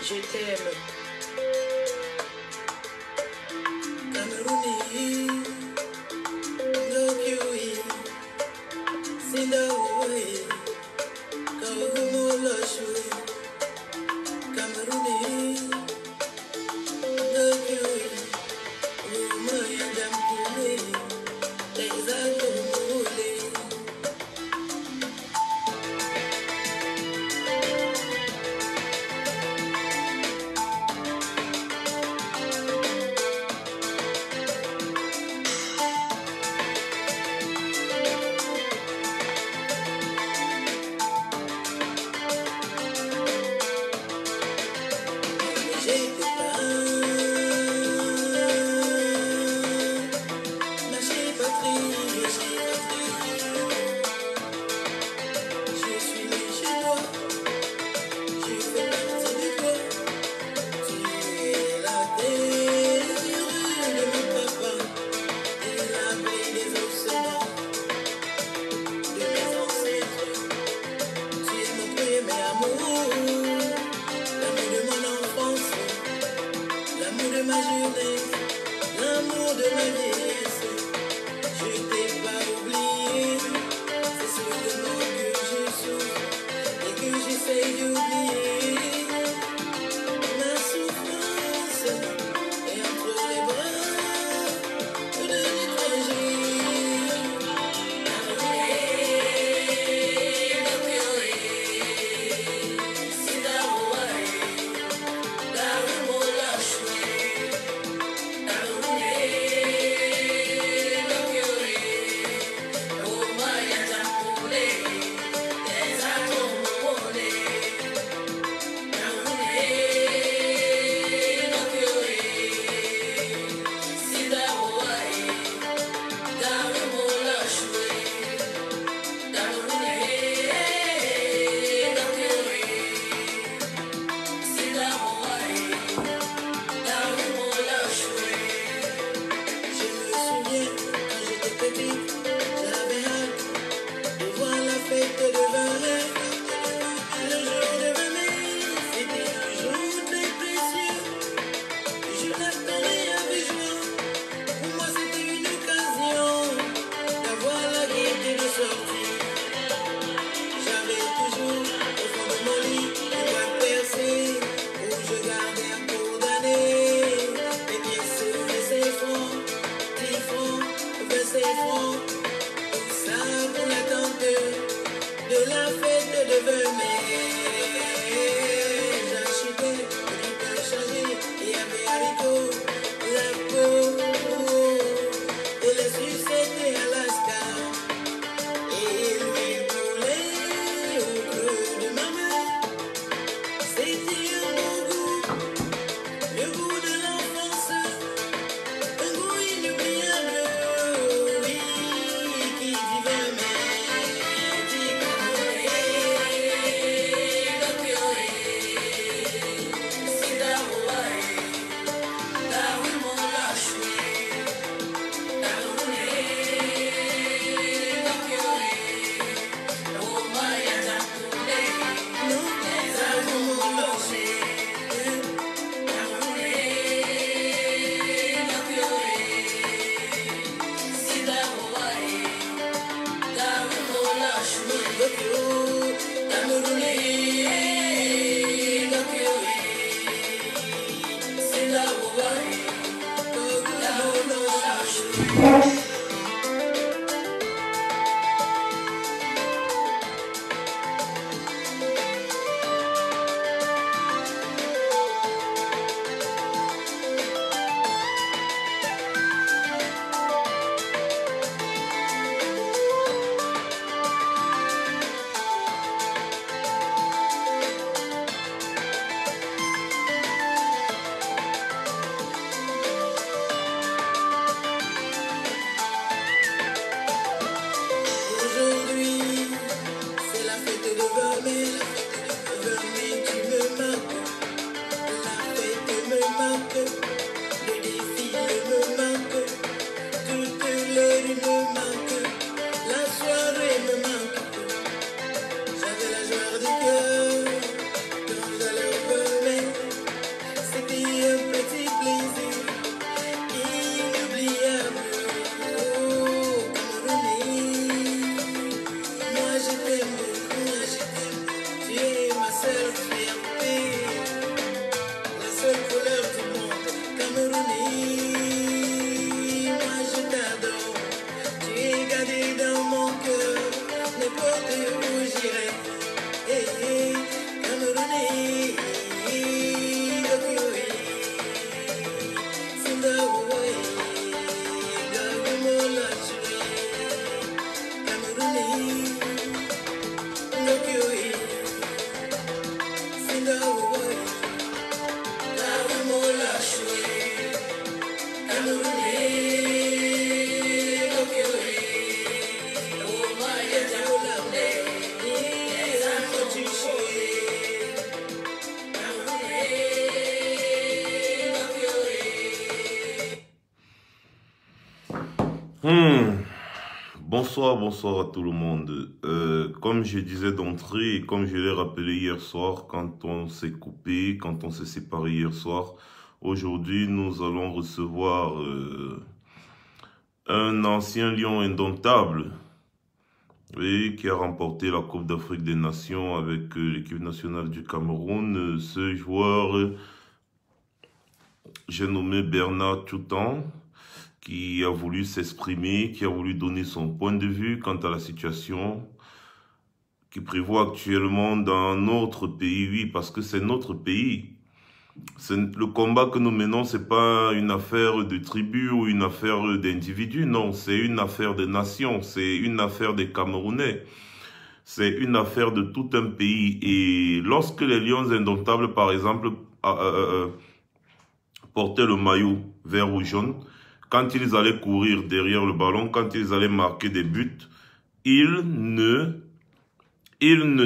Je t'aime. Hmm. Bonsoir, bonsoir à tout le monde. Comme je disais d'entrée et comme je l'ai rappelé hier soir, quand on s'est coupé, quand on s'est séparé hier soir, aujourd'hui nous allons recevoir un ancien lion indomptable, oui, qui a remporté la Coupe d'Afrique des Nations avec l'équipe nationale du Cameroun. Ce joueur, j'ai nommé Bernard Toutan, qui a voulu s'exprimer, qui a voulu donner son point de vue quant à la situation qui prévoit actuellement dans notre pays. Oui, parce que c'est notre pays. Le combat que nous menons, c'est pas une affaire de tribu ou une affaire d'individu, non, c'est une affaire de nation, c'est une affaire des Camerounais. C'est une affaire de tout un pays. Et lorsque les Lions indomptables, par exemple, portaient le maillot vert ou jaune, quand ils allaient courir derrière le ballon, quand ils allaient marquer des buts, ils ne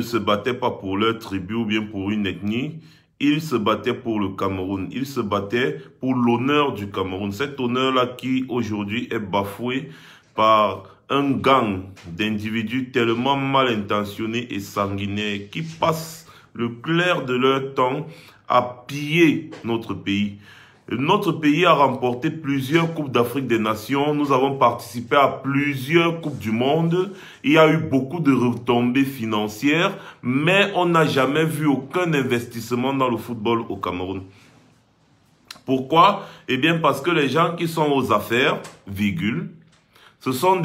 se battaient pas pour leur tribu ou bien pour une ethnie, ils se battaient pour le Cameroun, ils se battaient pour l'honneur du Cameroun. Cet honneur-là qui aujourd'hui est bafoué par un gang d'individus tellement mal intentionnés et sanguinaires qui passent le clair de leur temps à piller notre pays. Notre pays a remporté plusieurs Coupes d'Afrique des Nations. Nous avons participé à plusieurs Coupes du Monde. Il y a eu beaucoup de retombées financières, mais on n'a jamais vu aucun investissement dans le football au Cameroun. Pourquoi? Eh bien, parce que les gens qui sont aux affaires, virgule, ce sont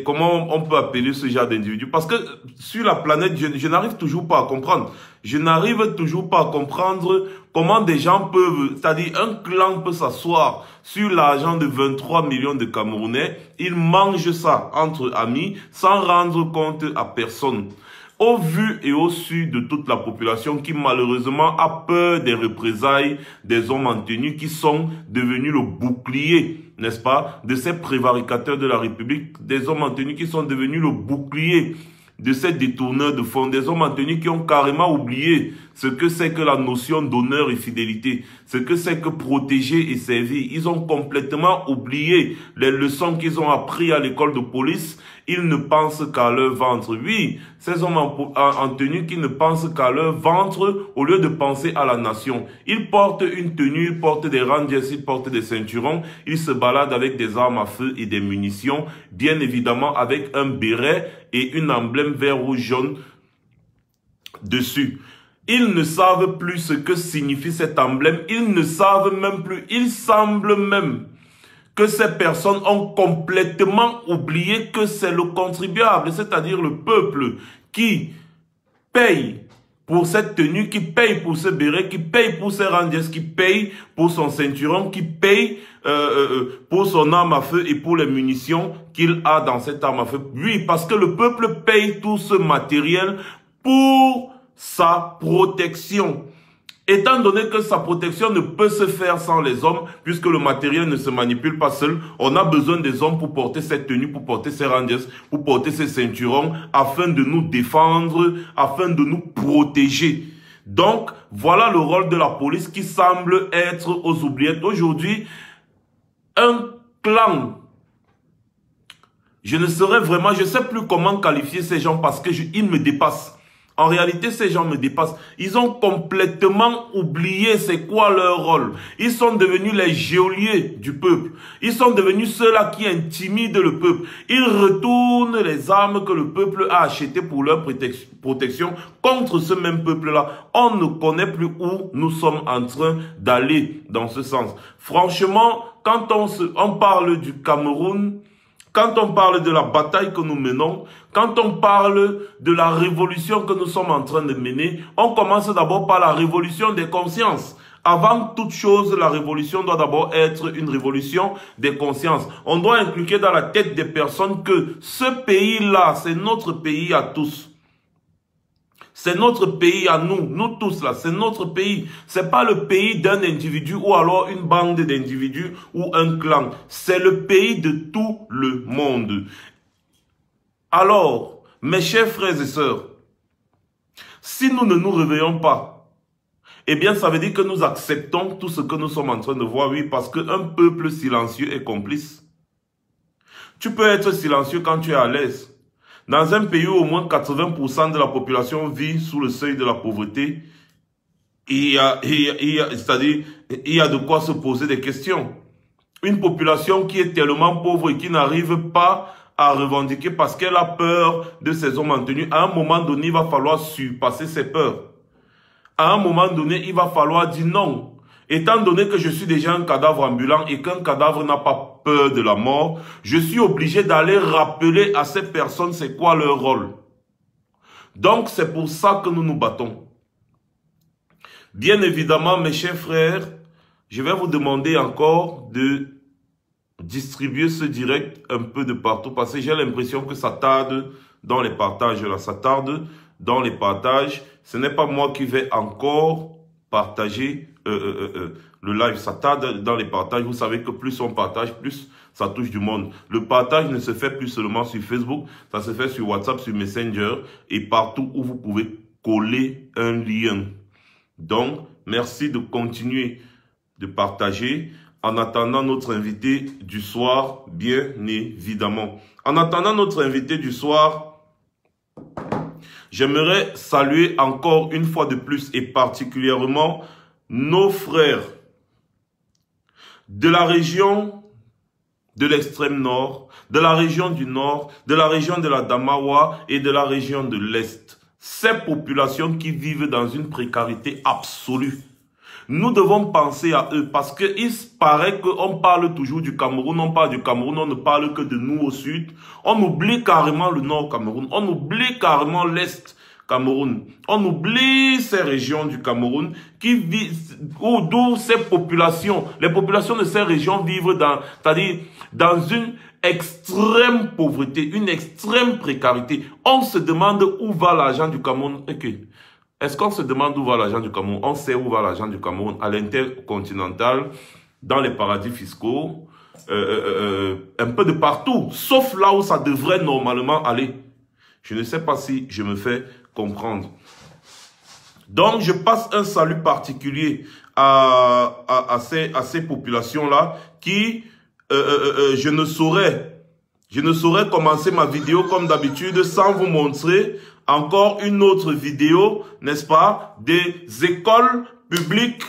comment on peut appeler ce genre d'individus? Parce que sur la planète, je n'arrive toujours pas à comprendre. Je n'arrive toujours pas à comprendre comment des gens peuvent, c'est-à-dire un clan peut s'asseoir sur l'argent de 23 millions de Camerounais, ils mangent ça entre amis sans rendre compte à personne. Au vu et au su de toute la population qui malheureusement a peur des représailles des hommes en tenue qui sont devenus le bouclier, n'est-ce pas, de ces prévaricateurs de la République, des hommes en tenue qui sont devenus le bouclier de ces détourneurs de fonds, des hommes en tenue qui ont carrément oublié ce que c'est que la notion d'honneur et fidélité, ce que c'est que protéger et servir. Ils ont complètement oublié les leçons qu'ils ont apprises à l'école de police. Ils ne pensent qu'à leur ventre. Oui, ces hommes en tenue qui ne pensent qu'à leur ventre au lieu de penser à la nation. Ils portent une tenue, ils portent des rangers, ils portent des ceinturons, ils se baladent avec des armes à feu et des munitions, bien évidemment avec un béret et une emblème vert, rouge, jaune dessus. Ils ne savent plus ce que signifie cet emblème, ils ne savent même plus, il semble même que ces personnes ont complètement oublié que c'est le contribuable, c'est-à-dire le peuple qui paye pour cette tenue, qui paye pour ce béret, qui paye pour ses rangers, qui paye pour son ceinturon, qui paye pour son arme à feu et pour les munitions qu'il a dans cette arme à feu. Oui, parce que le peuple paye tout ce matériel pour sa protection. Étant donné que sa protection ne peut se faire sans les hommes, puisque le matériel ne se manipule pas seul, on a besoin des hommes pour porter cette tenue, pour porter ces rangers, pour porter ces ceinturons, afin de nous défendre, afin de nous protéger. Donc, voilà le rôle de la police qui semble être aux oubliettes. Aujourd'hui, un clan, je ne sais plus comment qualifier ces gens parce que ils me dépassent. En réalité, ces gens me dépassent. Ils ont complètement oublié c'est quoi leur rôle. Ils sont devenus les geôliers du peuple. Ils sont devenus ceux-là qui intimident le peuple. Ils retournent les armes que le peuple a achetées pour leur protection contre ce même peuple-là. On ne connaît plus où nous sommes en train d'aller dans ce sens. Franchement, quand on parle du Cameroun, quand on parle de la bataille que nous menons, quand on parle de la révolution que nous sommes en train de mener, on commence d'abord par la révolution des consciences. Avant toute chose, la révolution doit d'abord être une révolution des consciences. On doit inculquer dans la tête des personnes que ce pays-là, c'est notre pays à tous. C'est notre pays à nous, nous tous là, c'est notre pays. C'est pas le pays d'un individu ou alors une bande d'individus ou un clan. C'est le pays de tout le monde. Alors, mes chers frères et sœurs, si nous ne nous réveillons pas, eh bien ça veut dire que nous acceptons tout ce que nous sommes en train de voir, oui, parce qu'un peuple silencieux est complice. Tu peux être silencieux quand tu es à l'aise. Dans un pays où au moins 80% de la population vit sous le seuil de la pauvreté, c'est-à-dire, il y a de quoi se poser des questions. Une population qui est tellement pauvre et qui n'arrive pas à revendiquer parce qu'elle a peur de ses hommes en tenue, à un moment donné, il va falloir surpasser ses peurs. À un moment donné, il va falloir dire non. Étant donné que je suis déjà un cadavre ambulant et qu'un cadavre n'a pas peur de la mort, je suis obligé d'aller rappeler à ces personnes c'est quoi leur rôle. Donc, c'est pour ça que nous nous battons. Bien évidemment, mes chers frères, je vais vous demander encore de distribuer ce direct un peu de partout parce que j'ai l'impression que ça tarde dans les partages. Là, ça tarde dans les partages. Ce n'est pas moi qui vais encore partager le live. Ça tarde dans les partages. Vous savez que plus on partage, plus ça touche du monde. Le partage ne se fait plus seulement sur Facebook. Ça se fait sur WhatsApp, sur Messenger et partout où vous pouvez coller un lien. Donc, merci de continuer de partager. En attendant notre invité du soir, bien évidemment. En attendant notre invité du soir, j'aimerais saluer encore une fois de plus et particulièrement nos frères de la région de l'extrême nord, de la région du nord, de la région de la Damawa et de la région de l'Est. Ces populations qui vivent dans une précarité absolue. Nous devons penser à eux parce qu'il paraît qu'on parle toujours du Cameroun, on parle du Cameroun, on ne parle que de nous au sud. On oublie carrément le nord Cameroun, on oublie carrément l'est Cameroun. On oublie ces régions du Cameroun qui vivent, d'où ces populations, les populations de ces régions vivent c'est-à-dire dans une extrême pauvreté, une extrême précarité. On se demande où va l'argent du Cameroun. Okay. Est-ce qu'on se demande où va l'argent du Cameroun? On sait où va l'argent du Cameroun, à l'intercontinental, dans les paradis fiscaux, un peu de partout, sauf là où ça devrait normalement aller. Je ne sais pas si je me fais comprendre. Donc, je passe un salut particulier à ces populations-là qui, je ne saurais commencer ma vidéo comme d'habitude sans vous montrer encore une autre vidéo, n'est-ce pas, des écoles publiques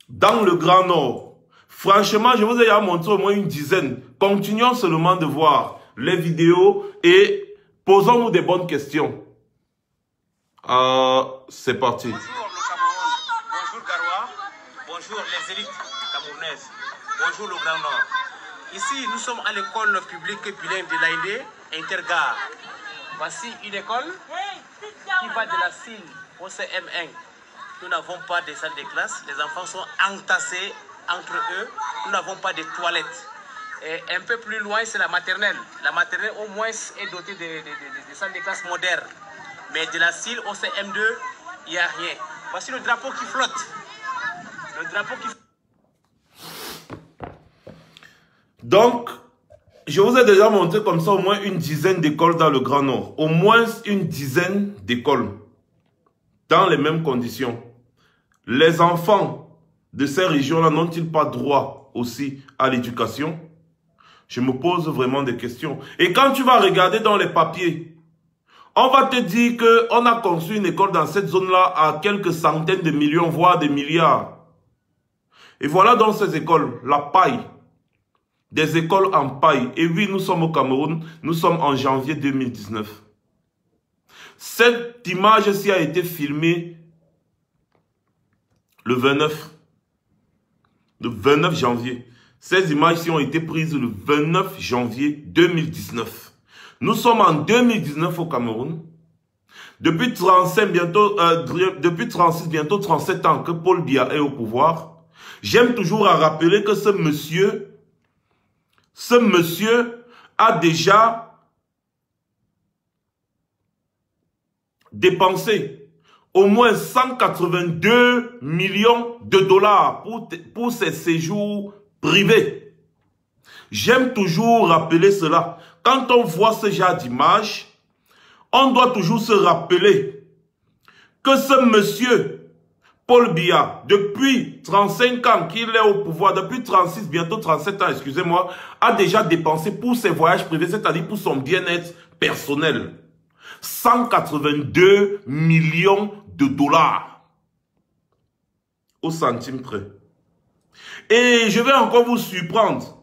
dans le Grand Nord. Franchement, je vous ai déjà montré au moins une dizaine. Continuons seulement de voir les vidéos et posons-nous des bonnes questions. C'est parti. Bonjour le Cameroun, bonjour Garoua, bonjour les élites camerounaises, bonjour le Grand Nord. Ici, nous sommes à l'école publique bilingue de l'Aïndé, Intergare. Voici une école qui va de la CIL au CM1. Nous n'avons pas de salle de classe. Les enfants sont entassés entre eux. Nous n'avons pas de toilettes. Et un peu plus loin, c'est la maternelle. La maternelle, au moins, est dotée de salles de classe modernes. Mais de la CIL au CM2, il n'y a rien. Voici le drapeau qui flotte. Le drapeau qui flotte. Donc, je vous ai déjà montré comme ça au moins une dizaine d'écoles dans le Grand Nord. Au moins une dizaine d'écoles. Dans les mêmes conditions. Les enfants de ces régions-là n'ont-ils pas droit aussi à l'éducation? Je me pose vraiment des questions. Et quand tu vas regarder dans les papiers, on va te dire qu'on a construit une école dans cette zone-là à quelques centaines de millions, voire des milliards. Et voilà dans ces écoles, la paille. Des écoles en paille. Et oui, nous sommes au Cameroun. Nous sommes en janvier 2019. Cette image-ci a été filmée le 29 janvier. Ces images-ci ont été prises le 29 janvier 2019. Nous sommes en 2019 au Cameroun. Depuis 36, bientôt 37 ans que Paul Biya est au pouvoir. J'aime toujours à rappeler que ce monsieur a déjà dépensé au moins 182 millions de dollars pour ses séjours privés. J'aime toujours rappeler cela. Quand on voit ce genre d'image, on doit toujours se rappeler que ce monsieur Paul Biya, depuis 35 ans qu'il est au pouvoir, depuis 36, bientôt 37 ans, excusez-moi, a déjà dépensé pour ses voyages privés, c'est-à-dire pour son bien-être personnel, 182 millions de dollars au centime près. Et je vais encore vous surprendre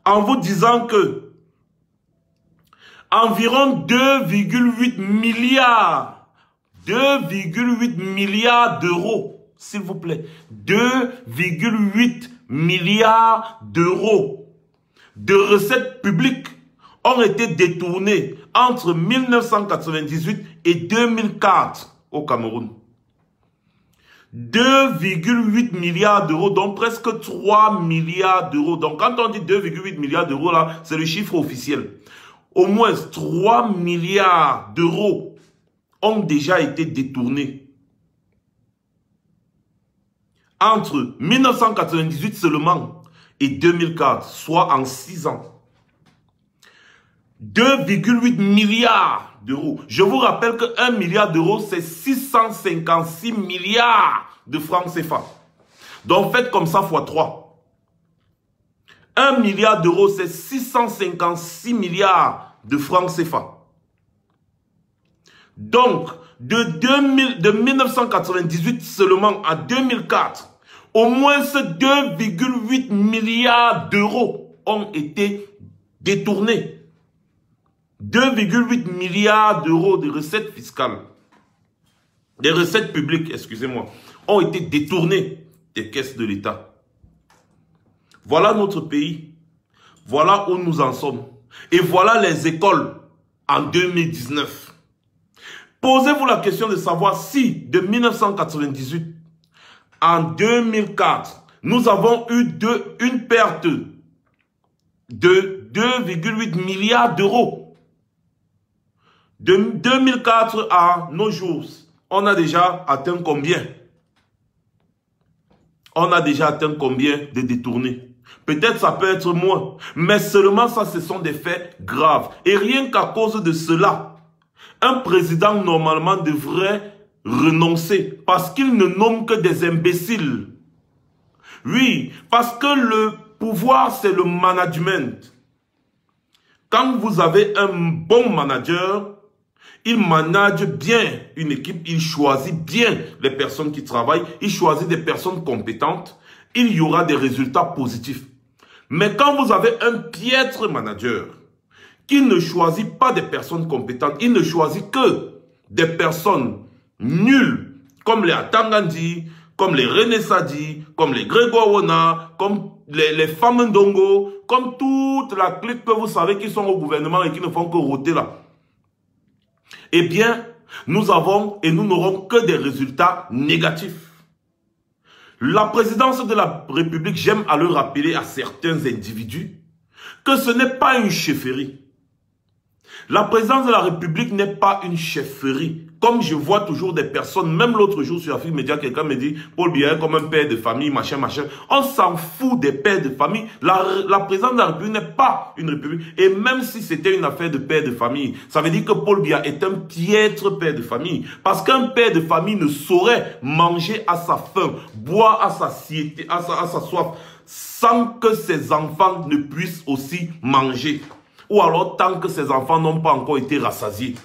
en vous disant que environ 2,8 milliards d'euros, s'il vous plaît, 2,8 milliards d'euros de recettes publiques ont été détournés entre 1998 et 2004 au Cameroun. 2,8 milliards d'euros, donc presque 3 milliards d'euros. Donc quand on dit 2,8 milliards d'euros, là, c'est le chiffre officiel. Au moins 3 milliards d'euros ont déjà été détournés. Entre 1998 seulement et 2004, soit en 6 ans. 2,8 milliards d'euros. Je vous rappelle que 1 milliard d'euros, c'est 656 milliards de francs CFA. Donc faites comme ça fois 3. 1 milliard d'euros, c'est 656 milliards de francs CFA. Donc, de 1998 seulement à 2004, au moins ce 2,8 milliards d'euros ont été détournés. 2,8 milliards d'euros de recettes fiscales, des recettes publiques, excusez-moi, ont été détournés des caisses de l'État. Voilà notre pays. Voilà où nous en sommes. Et voilà les écoles en 2019. Posez-vous la question de savoir si de 1998 en 2004, nous avons eu une perte de 2,8 milliards d'euros. De 2004 à nos jours, on a déjà atteint combien? On a déjà atteint combien de détournés? Peut-être ça peut être moins, mais seulement ça, ce sont des faits graves. Et rien qu'à cause de cela, un président normalement devrait renoncer parce qu'il ne nomme que des imbéciles. Oui, parce que le pouvoir, c'est le management. Quand vous avez un bon manager, il manage bien une équipe, il choisit bien les personnes qui travaillent, il choisit des personnes compétentes, il y aura des résultats positifs. Mais quand vous avez un piètre manager qui ne choisit pas des personnes compétentes, il ne choisit que des personnes nulles, comme les Atangandi, comme les René Sadi, comme les Grégoire Wona, comme les femmes Ndongo, comme toute la clique que vous savez qui sont au gouvernement et qui ne font que rôter là. Eh bien, nous avons et nous n'aurons que des résultats négatifs. La présidence de la République, j'aime à le rappeler à certains individus, que ce n'est pas une chefferie. La présidence de la République n'est pas une chefferie. Comme je vois toujours des personnes, même l'autre jour sur Afrique Média, quelqu'un me dit, Paul Biya est comme un père de famille, machin, machin. On s'en fout des pères de famille. La présidence de la République n'est pas une république. Et même si c'était une affaire de père de famille, ça veut dire que Paul Biya est un piètre père de famille. Parce qu'un père de famille ne saurait manger à sa faim, boire à sa satiété, à sa soif, sans que ses enfants ne puissent aussi manger. Ou alors tant que ses enfants n'ont pas encore été rassasiés.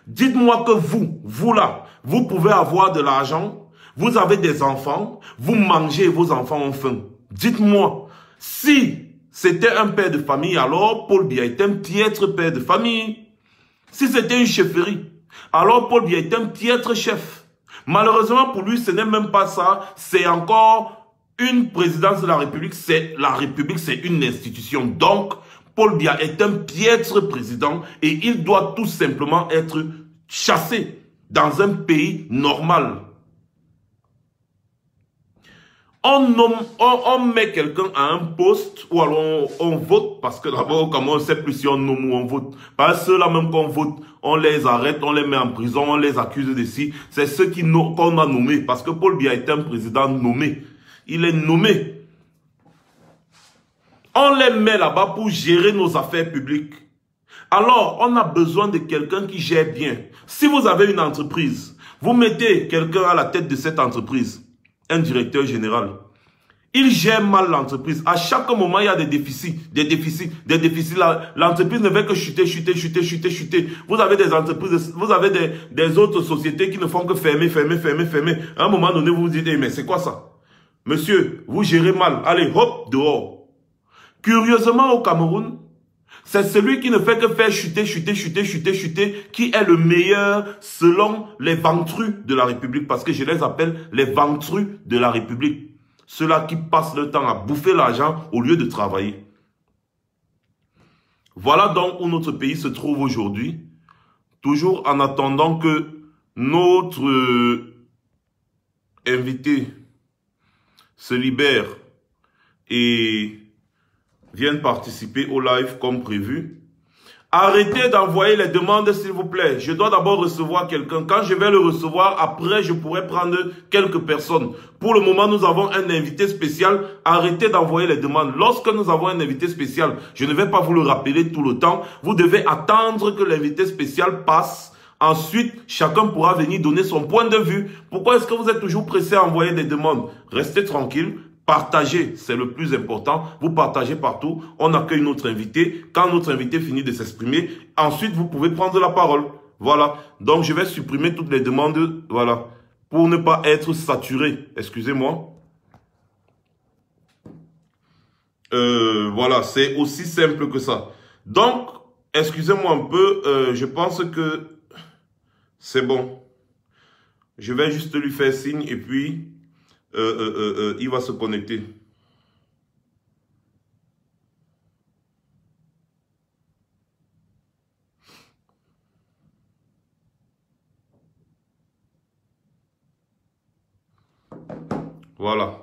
Dites-moi que vous là, vous pouvez avoir de l'argent, vous avez des enfants, vous mangez et vos enfants ont faim. Dites-moi, si c'était un père de famille, alors Paul Biya est un piètre père de famille. Si c'était une chefferie, alors Paul Biya est un piètre chef. Malheureusement pour lui, ce n'est même pas ça, c'est encore une présidence de la République, c'est une institution. Donc, Paul Biya est un piètre président et il doit tout simplement être chassé dans un pays normal. On met quelqu'un à un poste ou alors on vote parce que d'abord, comment on ne sait plus si on nomme ou on vote. Parce que ceux-là même qu'on vote, on les arrête, on les met en prison, on les accuse de ci. C'est ceux qu'on a nommés parce que Paul Biya est un président nommé. Il est nommé. On les met là-bas pour gérer nos affaires publiques. Alors, on a besoin de quelqu'un qui gère bien. Si vous avez une entreprise, Vous mettez quelqu'un à la tête de cette entreprise, un directeur général. Il gère mal l'entreprise. À chaque moment, il y a des déficits, des déficits, des déficits. L'entreprise ne fait que chuter, chuter, chuter, chuter, chuter. Vous avez des entreprises, vous avez des autres sociétés qui ne font que fermer, fermer, fermer, fermer. À un moment donné, vous vous dites, mais c'est quoi ça? Monsieur, vous gérez mal. Allez, hop, dehors. Curieusement, au Cameroun, c'est celui qui ne fait que faire chuter, chuter, chuter, chuter, chuter, qui est le meilleur selon les ventrus de la République. Parce que je les appelle les ventrus de la République. Ceux-là qui passent le temps à bouffer l'argent au lieu de travailler. Voilà donc où notre pays se trouve aujourd'hui. Toujours en attendant que notre invité se libère et vienne participer au live comme prévu. Arrêtez d'envoyer les demandes, s'il vous plaît. Je dois d'abord recevoir quelqu'un. Quand je vais le recevoir, après, je pourrai prendre quelques personnes. Pour le moment, nous avons un invité spécial. Arrêtez d'envoyer les demandes. Lorsque nous avons un invité spécial, je ne vais pas vous le rappeler tout le temps. Vous devez attendre que l'invité spécial passe. Ensuite, chacun pourra venir donner son point de vue. Pourquoi est-ce que vous êtes toujours pressé à envoyer des demandes? Restez tranquille. Partagez, c'est le plus important. Vous partagez partout. On accueille notre invité. Quand notre invité finit de s'exprimer, ensuite, vous pouvez prendre la parole. Voilà. Donc, je vais supprimer toutes les demandes. Voilà. Pour ne pas être saturé. Excusez-moi. Voilà. C'est aussi simple que ça. Donc, excusez-moi un peu. Je pense que c'est bon. Je vais juste lui faire signe et puis... il va se connecter. Voilà.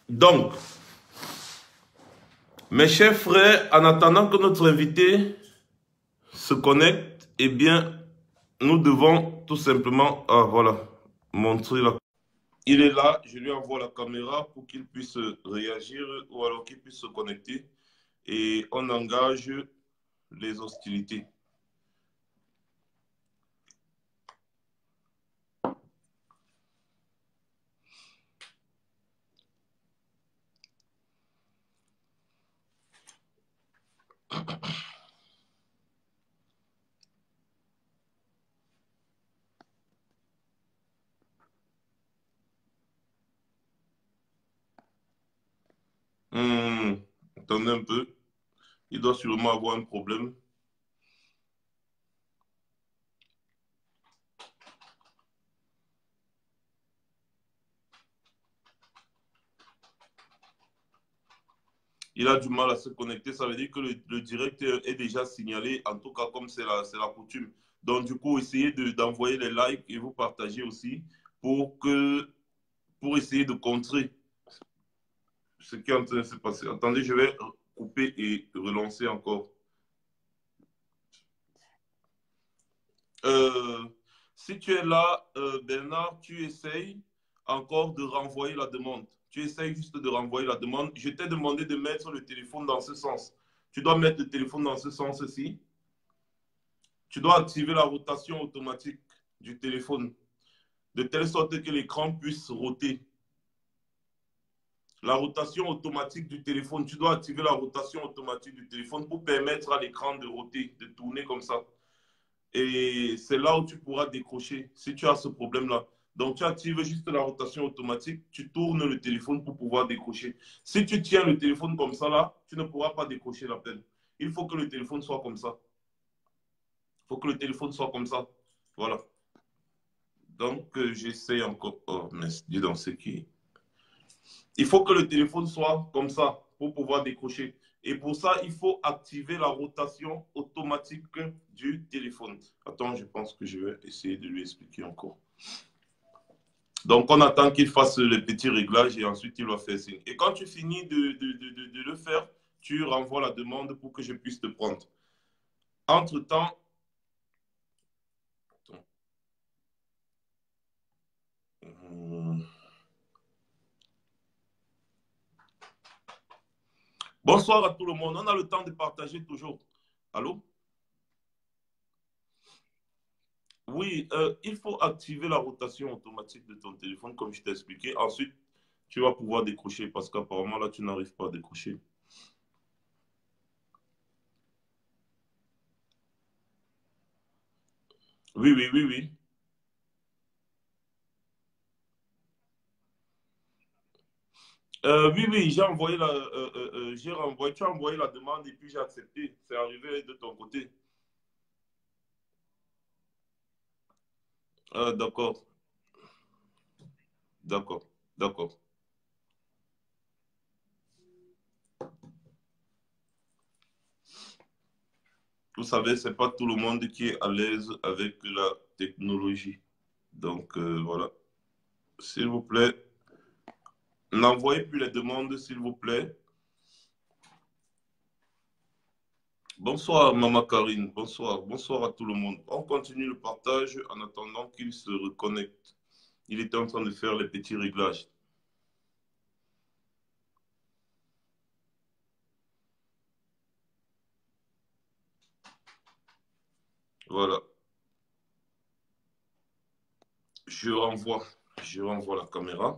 Donc, mes chers frères, en attendant que notre invité se connecte, eh bien, nous devons tout simplement, voilà, montrer la... Il est là, je lui envoie la caméra pour qu'il puisse réagir ou alors qu'il puisse se connecter et on engage les hostilités. Attendez un peu. Il doit sûrement avoir un problème. Il a du mal à se connecter. Ça veut dire que le direct est déjà signalé, en tout cas comme c'est la coutume. Donc du coup, essayez d'envoyer les likes et vous partagez aussi pour essayer de contrer ce qui est en train de se passer. Attendez, je vais couper et relancer encore. Si tu es là, Bernard, tu essayes encore de renvoyer la demande. Tu essayes juste de renvoyer la demande. Je t'ai demandé de mettre le téléphone dans ce sens. Tu dois mettre le téléphone dans ce sens-ci. Tu dois activer la rotation automatique du téléphone de telle sorte que l'écran puisse roter. La rotation automatique du téléphone, tu dois activer la rotation automatique du téléphone pour permettre à l'écran de roter, de tourner comme ça. Et c'est là où tu pourras décrocher si tu as ce problème-là. Donc, tu actives juste la rotation automatique, tu tournes le téléphone pour pouvoir décrocher. Si tu tiens le téléphone comme ça, là, tu ne pourras pas décrocher l'appel. Il faut que le téléphone soit comme ça. Il faut que le téléphone soit comme ça. Voilà. Donc, j'essaie encore. Oh, mais dis donc, c'est qui? Il faut que le téléphone soit comme ça pour pouvoir décrocher. Et pour ça, il faut activer la rotation automatique du téléphone. Attends, je pense que je vais essayer de lui expliquer encore. Donc, on attend qu'il fasse les petits réglages et ensuite, il va faire signe. Et quand tu finis de le faire, tu renvoies la demande pour que je puisse te prendre. Entre-temps, bonsoir à tout le monde. On a le temps de partager toujours. Allô? Oui, il faut activer la rotation automatique de ton téléphone, comme je t'ai expliqué. Ensuite, tu vas pouvoir décrocher parce qu'apparemment, là, tu n'arrives pas à décrocher. Oui, oui, oui, oui. Oui, oui, j'ai envoyé j'ai renvoyé, tu as envoyé la demande et puis j'ai accepté. C'est arrivé de ton côté. D'accord, d'accord, d'accord. Vous savez, c'est pas tout le monde qui est à l'aise avec la technologie. Donc, voilà. S'il vous plaît, n'envoyez plus les demandes, s'il vous plaît. Bonsoir, Maman Karine. Bonsoir. Bonsoir à tout le monde. On continue le partage en attendant qu'il se reconnecte. Il était en train de faire les petits réglages. Voilà. Je renvoie. Je renvoie la caméra.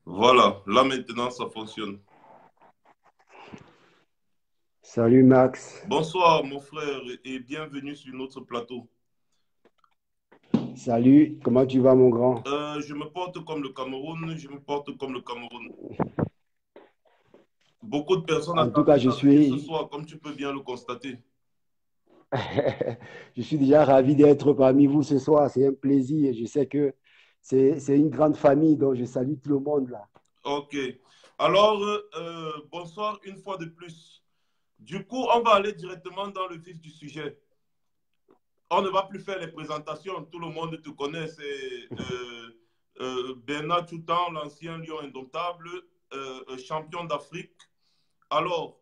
Voilà. Là maintenant, ça fonctionne. Salut Max. Bonsoir, mon frère, et bienvenue sur notre plateau. Salut, comment tu vas mon grand? Je me porte comme le Cameroun. Je me porte comme le Cameroun. Beaucoup de personnes En tout cas, attendaient ta venue ce soir, comme tu peux bien le constater. je suis déjà ravi d'être parmi vous ce soir. C'est un plaisir. Je sais que c'est une grande famille, donc je salue tout le monde là. Ok. Alors, bonsoir une fois de plus. Du coup, on va aller directement dans le vif du sujet. On ne va plus faire les présentations. Tout le monde te connaît. C'est Bernard Toutan, l'ancien lion indomptable, champion d'Afrique. Alors,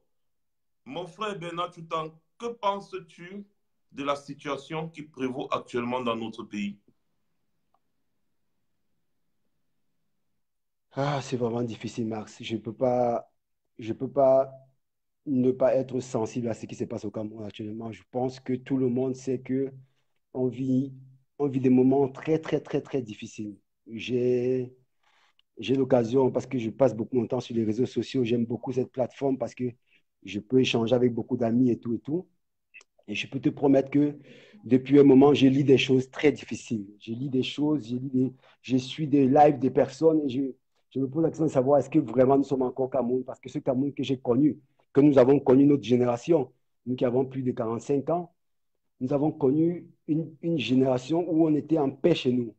mon frère Bernard Toutan, que penses-tu de la situation qui prévaut actuellement dans notre pays? Ah, c'est vraiment difficile, Max. Je peux pas ne pas être sensible à ce qui se passe au Cameroun actuellement. Je pense que tout le monde sait que on vit, on vit des moments très, très, très, très difficiles. J'ai J'ai l'occasion, parce que je passe beaucoup de temps sur les réseaux sociaux, j'aime beaucoup cette plateforme parce que je peux échanger avec beaucoup d'amis et tout et tout. Et je peux te promettre que depuis un moment, je lis des choses très difficiles. Je lis des choses, je suis des lives des personnes et je me pose la question de savoir est-ce que vraiment nous sommes encore Cameroun? Parce que ce Cameroun que j'ai connu, que nous avons connu notre génération, nous qui avons plus de 45 ans, nous avons connu une génération où on était en paix chez nous.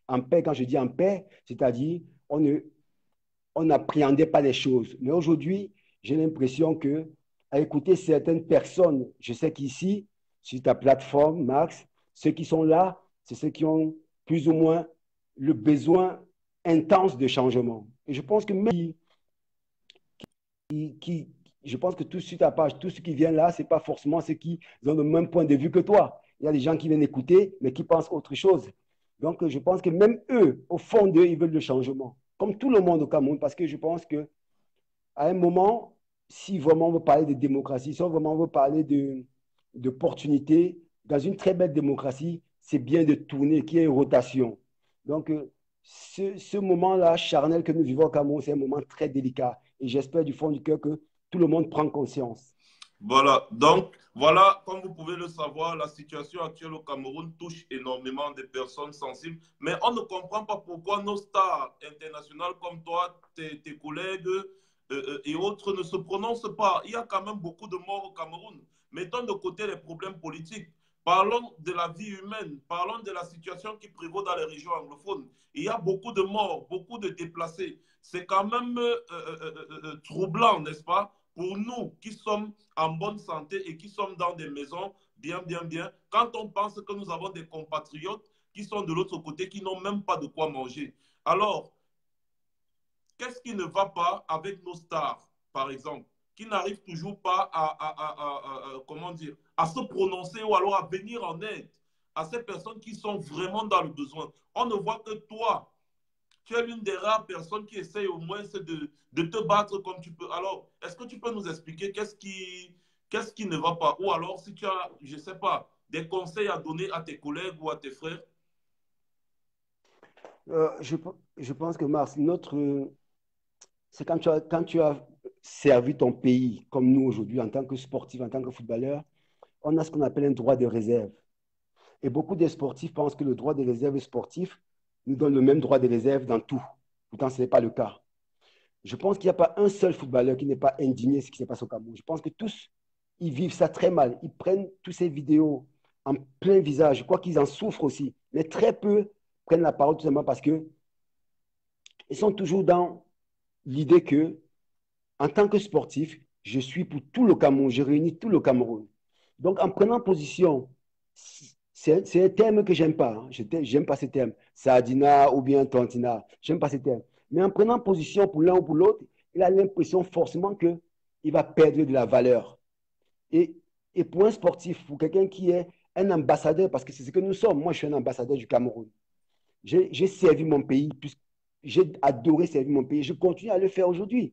En paix, quand je dis en paix, c'est-à-dire on n'appréhendait pas les choses. Mais aujourd'hui, j'ai l'impression que, à écouter certaines personnes, je sais qu'ici, sur ta plateforme, Max, ceux qui sont là, c'est ceux qui ont plus ou moins le besoin intense de changement. Et je pense que même qui je pense que tout sur ta page, tout ce qui vient là, ce n'est pas forcément ceux qui ont le même point de vue que toi. Il y a des gens qui viennent écouter, mais qui pensent autre chose. Donc, je pense que même eux, au fond d'eux, ils veulent le changement. Comme tout le monde au Cameroun, parce que je pense que à un moment, si vraiment on veut parler de démocratie, si on vraiment veut parler d'opportunité, dans une très belle démocratie, c'est bien de tourner, qu'il y ait une rotation. Donc, ce moment-là, charnel que nous vivons au Cameroun, c'est un moment très délicat. Et j'espère du fond du cœur que tout le monde prend conscience. Voilà, donc voilà, comme vous pouvez le savoir, la situation actuelle au Cameroun touche énormément de personnes sensibles, mais on ne comprend pas pourquoi nos stars internationales comme toi, tes collègues et autres ne se prononcent pas. Il y a quand même beaucoup de morts au Cameroun. Mettons de côté les problèmes politiques. Parlons de la vie humaine, parlons de la situation qui prévaut dans les régions anglophones. Il y a beaucoup de morts, beaucoup de déplacés. C'est quand même troublant, n'est-ce pas, pour nous qui sommes en bonne santé et qui sommes dans des maisons bien, bien, bien, quand on pense que nous avons des compatriotes qui sont de l'autre côté, qui n'ont même pas de quoi manger. Alors, qu'est-ce qui ne va pas avec nos stars, par exemple, qui n'arrivent toujours pas comment dire, à se prononcer ou alors à venir en aide à ces personnes qui sont vraiment dans le besoin. On ne voit que toi, Tu es l'une des rares personnes qui essaye au moins de te battre comme tu peux. Alors, est-ce que tu peux nous expliquer qu'est-ce qui ne va pas? Ou alors, si tu as, je ne sais pas, des conseils à donner à tes collègues ou à tes frères? Euh, je, je pense que Mars, c'est quand tu as servi ton pays, comme nous aujourd'hui, en tant que sportif, en tant que footballeur, on a ce qu'on appelle un droit de réserve. Et beaucoup de sportifs pensent que le droit de réserve sportif nous donne le même droit de réserve dans tout. Pourtant, ce n'est pas le cas. Je pense qu'il n'y a pas un seul footballeur qui n'est pas indigné de ce qui se passe au Cameroun. Je pense que tous, ils vivent ça très mal. Ils prennent toutes ces vidéos en plein visage. Je crois qu'ils en souffrent aussi. Mais très peu prennent la parole tout simplement parce qu'ils sont toujours dans l'idée que, en tant que sportif, je suis pour tout le Cameroun. Je réunis tout le Cameroun. Donc, en prenant position, c'est un terme que j'aime pas. Hein. J'aime pas ce terme. Sardina ou bien Tantina. J'aime pas ce terme. Mais en prenant position pour l'un ou pour l'autre, il a l'impression forcément qu'il va perdre de la valeur. Et, et pour un sportif, pour quelqu'un qui est un ambassadeur, parce que c'est ce que nous sommes, moi je suis un ambassadeur du Cameroun. J'ai servi mon pays, j'ai adoré servir mon pays, je continue à le faire aujourd'hui.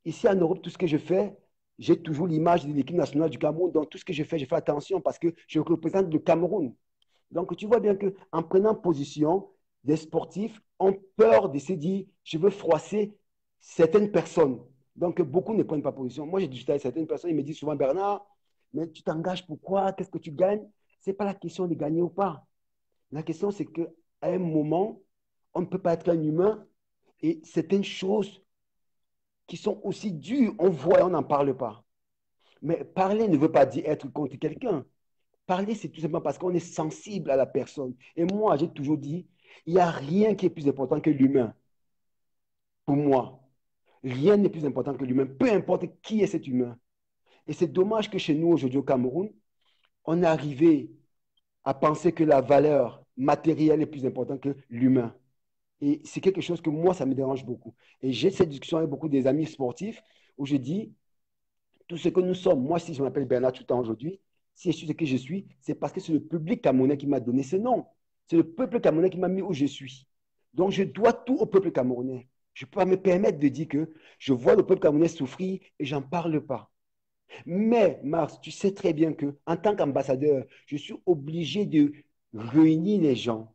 Ici en Europe, tout ce que je fais, j'ai toujours l'image de l'équipe nationale du Cameroun. Donc tout ce que je fais attention parce que je représente le Cameroun. Donc, tu vois bien qu'en prenant position, des sportifs ont peur de se dire, je veux froisser certaines personnes. Donc, beaucoup ne prennent pas position. Moi, j'ai discuté avec certaines personnes, ils me disent souvent, Bernard, mais tu t'engages pourquoi? Qu'est-ce que tu gagnes? Ce n'est pas la question de gagner ou pas. La question, c'est qu'à un moment, on ne peut pas être un humain et certaines choses qui sont aussi dures, on voit et on n'en parle pas. Mais parler ne veut pas dire être contre quelqu'un. Parler, c'est tout simplement parce qu'on est sensible à la personne. Et moi, j'ai toujours dit, il n'y a rien qui est plus important que l'humain. Pour moi, rien n'est plus important que l'humain, peu importe qui est cet humain. Et c'est dommage que chez nous, aujourd'hui au Cameroun, on est arrivé à penser que la valeur matérielle est plus importante que l'humain. Et c'est quelque chose que moi, ça me dérange beaucoup. Et j'ai cette discussion avec beaucoup des amis sportifs où je dis, tout ce que nous sommes, moi, si je m'appelle Bernard tout le temps aujourd'hui, si je suis ce que je suis, c'est parce que c'est le public camerounais qui m'a donné ce nom. C'est le peuple camerounais qui m'a mis où je suis. Donc, je dois tout au peuple camerounais. Je ne peux pas me permettre de dire que je vois le peuple camerounais souffrir et j'en parle pas. Mais, Mars, tu sais très bien que en tant qu'ambassadeur, je suis obligé de réunir les gens.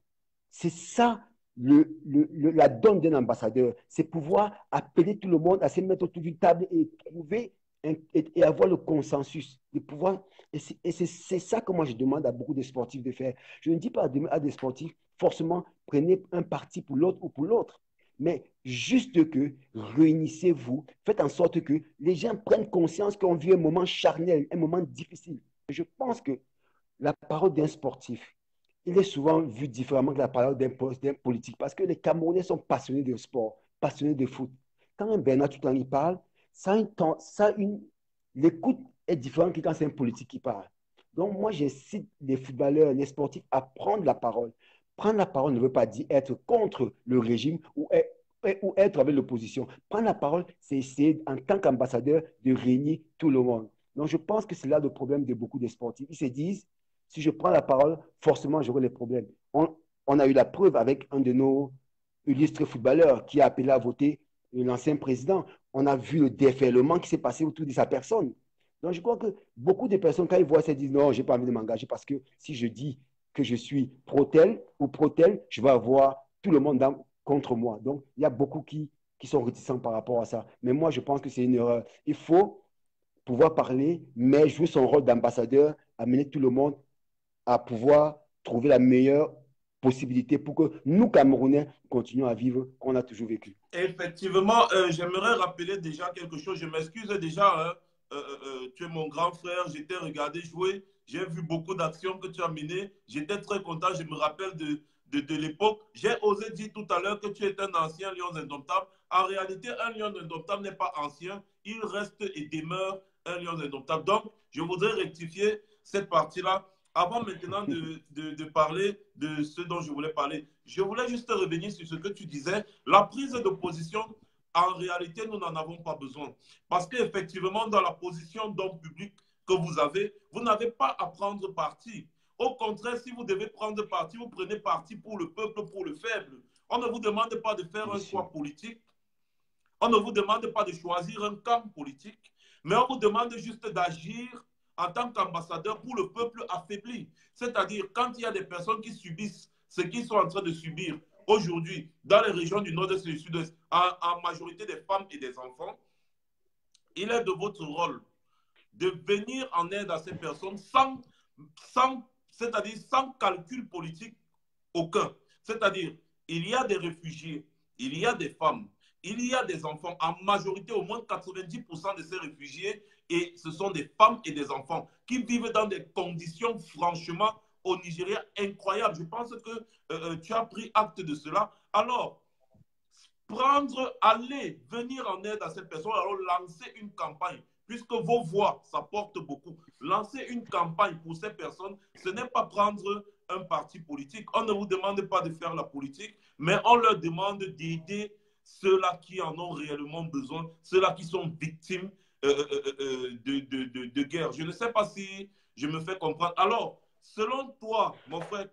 C'est ça la donne d'un ambassadeur. C'est pouvoir appeler tout le monde à se mettre autour d'une table et trouver et avoir le consensus. De pouvoir, et c'est ça que moi je demande à beaucoup de sportifs de faire. Je ne dis pas à des sportifs, forcément, prenez un parti pour l'autre ou pour l'autre. Mais juste que réunissez-vous, faites en sorte que les gens prennent conscience qu'on vit un moment charnel, un moment difficile. Je pense que la parole d'un sportif, il est souvent vu différemment que la parole d'un politique parce que les Camerounais sont passionnés de sport, passionnés de foot. Quand un Bernard tout en y parle, l'écoute est différente que quand c'est un politique qui parle. Donc moi, j'incite les footballeurs, les sportifs à prendre la parole. Prendre la parole ne veut pas dire être contre le régime ou être avec l'opposition. Prendre la parole, c'est essayer, en tant qu'ambassadeur, de régner tout le monde. Donc, je pense que c'est là le problème de beaucoup de sportifs. Ils se disent, si je prends la parole, forcément, j'aurai des problèmes. On a eu la preuve avec un de nos illustres footballeurs qui a appelé à voter l'ancien président. On a vu le déferlement qui s'est passé autour de sa personne. Donc, je crois que beaucoup de personnes, quand ils voient ça, ils disent non, je n'ai pas envie de m'engager parce que si je dis que je suis pro-tel ou pro-tel, je vais avoir tout le monde contre moi. Donc, il y a beaucoup qui sont réticents par rapport à ça. Mais moi, je pense que c'est une erreur. Il faut pouvoir parler, mais jouer son rôle d'ambassadeur, amener tout le monde à pouvoir trouver la meilleure possibilité pour que nous, Camerounais, continuions à vivre qu'on a toujours vécu. Effectivement, j'aimerais rappeler déjà quelque chose. Je m'excuse déjà, hein. Tu es mon grand frère, j'étais regardé jouer, j'ai vu beaucoup d'actions que tu as menées. J'étais très content, je me rappelle de l'époque. J'ai osé dire tout à l'heure que tu es un ancien lion indomptable. En réalité, un lion indomptable n'est pas ancien, il reste et demeure un lion indomptable. Donc, je voudrais rectifier cette partie-là. Avant maintenant de parler de ce dont je voulais parler, je voulais juste revenir sur ce que tu disais. La prise de position, en réalité, nous n'en avons pas besoin. Parce qu'effectivement, dans la position d'homme public que vous n'avez pas à prendre parti. Au contraire, si vous devez prendre parti, vous prenez parti pour le peuple, pour le faible. On ne vous demande pas de faire bien un sûr. choix politique. On ne vous demande pas de choisir un camp politique, mais on vous demande juste d'agir en tant qu'ambassadeur pour le peuple affaibli. C'est-à-dire, quand il y a des personnes qui subissent ce qu'ils sont en train de subir aujourd'hui dans les régions du nord-est et du sud-est, en majorité des femmes et des enfants, il est de votre rôle de venir en aide à ces personnes c'est-à-dire sans calcul politique aucun. C'est-à-dire, il y a des réfugiés, il y a des femmes, il y a des enfants. En majorité, au moins 90% de ces réfugiés, et ce sont des femmes et des enfants qui vivent dans des conditions, franchement, au Nigeria, incroyables. Je pense que tu as pris acte de cela. Alors, aller, venir en aide à cette personne, alors lancer une campagne, puisque vos voix, ça porte beaucoup. Lancer une campagne pour ces personnes, ce n'est pas prendre un parti politique. On ne vous demande pas de faire la politique, mais on leur demande d'aider ceux-là qui en ont réellement besoin, ceux-là qui sont victimes de guerre. Je ne sais pas si je me fais comprendre. Alors, selon toi, mon frère,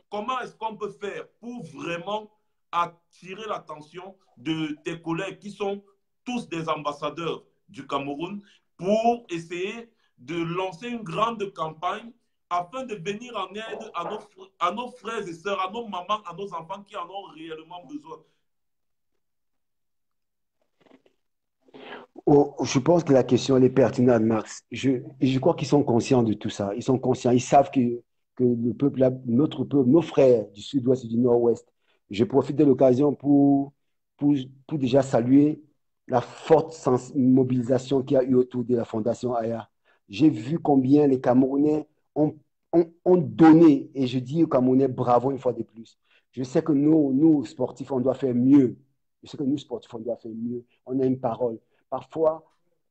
comment est-ce qu'on peut faire pour vraiment attirer l'attention de tes collègues qui sont tous des ambassadeurs du Cameroun pour essayer de lancer une grande campagne afin de venir en aide à nos frères et sœurs, à nos mamans, à nos enfants qui en ont réellement besoin? Oh, je pense que la question elle est pertinente, Max. Je crois qu'ils sont conscients de tout ça. Ils sont conscients. Ils savent que le peuple, notre peuple, nos frères du sud-ouest et du nord-ouest, je profite de l'occasion pour, pour déjà saluer la forte mobilisation qu'il y a eu autour de la Fondation Aya. J'ai vu combien les Camerounais ont donné, et je dis aux Camerounais bravo une fois de plus. Je sais que nous, sportifs, on doit faire mieux. Je sais que nous, sportifs, on doit faire mieux. On a une parole. Parfois,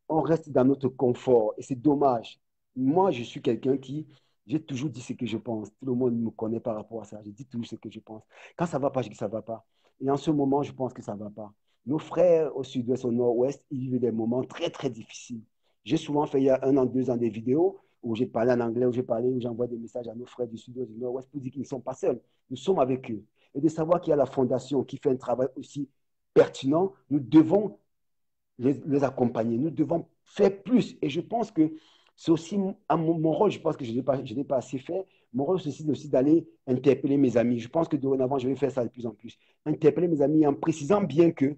on reste dans notre confort et c'est dommage. Moi, je suis quelqu'un qui, j'ai toujours dit ce que je pense. Tout le monde me connaît par rapport à ça. Je dis toujours ce que je pense. Quand ça ne va pas, je dis que ça ne va pas. Et en ce moment, je pense que ça ne va pas. Nos frères au sud-ouest, au nord-ouest, ils vivent des moments très, très difficiles. J'ai souvent fait il y a 1 an, 2 ans des vidéos où j'ai parlé en anglais, où j'envoie des messages à nos frères du sud-ouest, du nord-ouest pour dire qu'ils ne sont pas seuls. Nous sommes avec eux. Et de savoir qu'il y a la fondation qui fait un travail aussi pertinent, nous devons les accompagner. Nous devons faire plus. Et je pense que c'est aussi mon rôle, je pense que je n'ai pas assez fait. Mon rôle, c'est aussi d'aller interpeller mes amis. Je pense que dorénavant, je vais faire ça de plus en plus. Interpeller mes amis en précisant bien que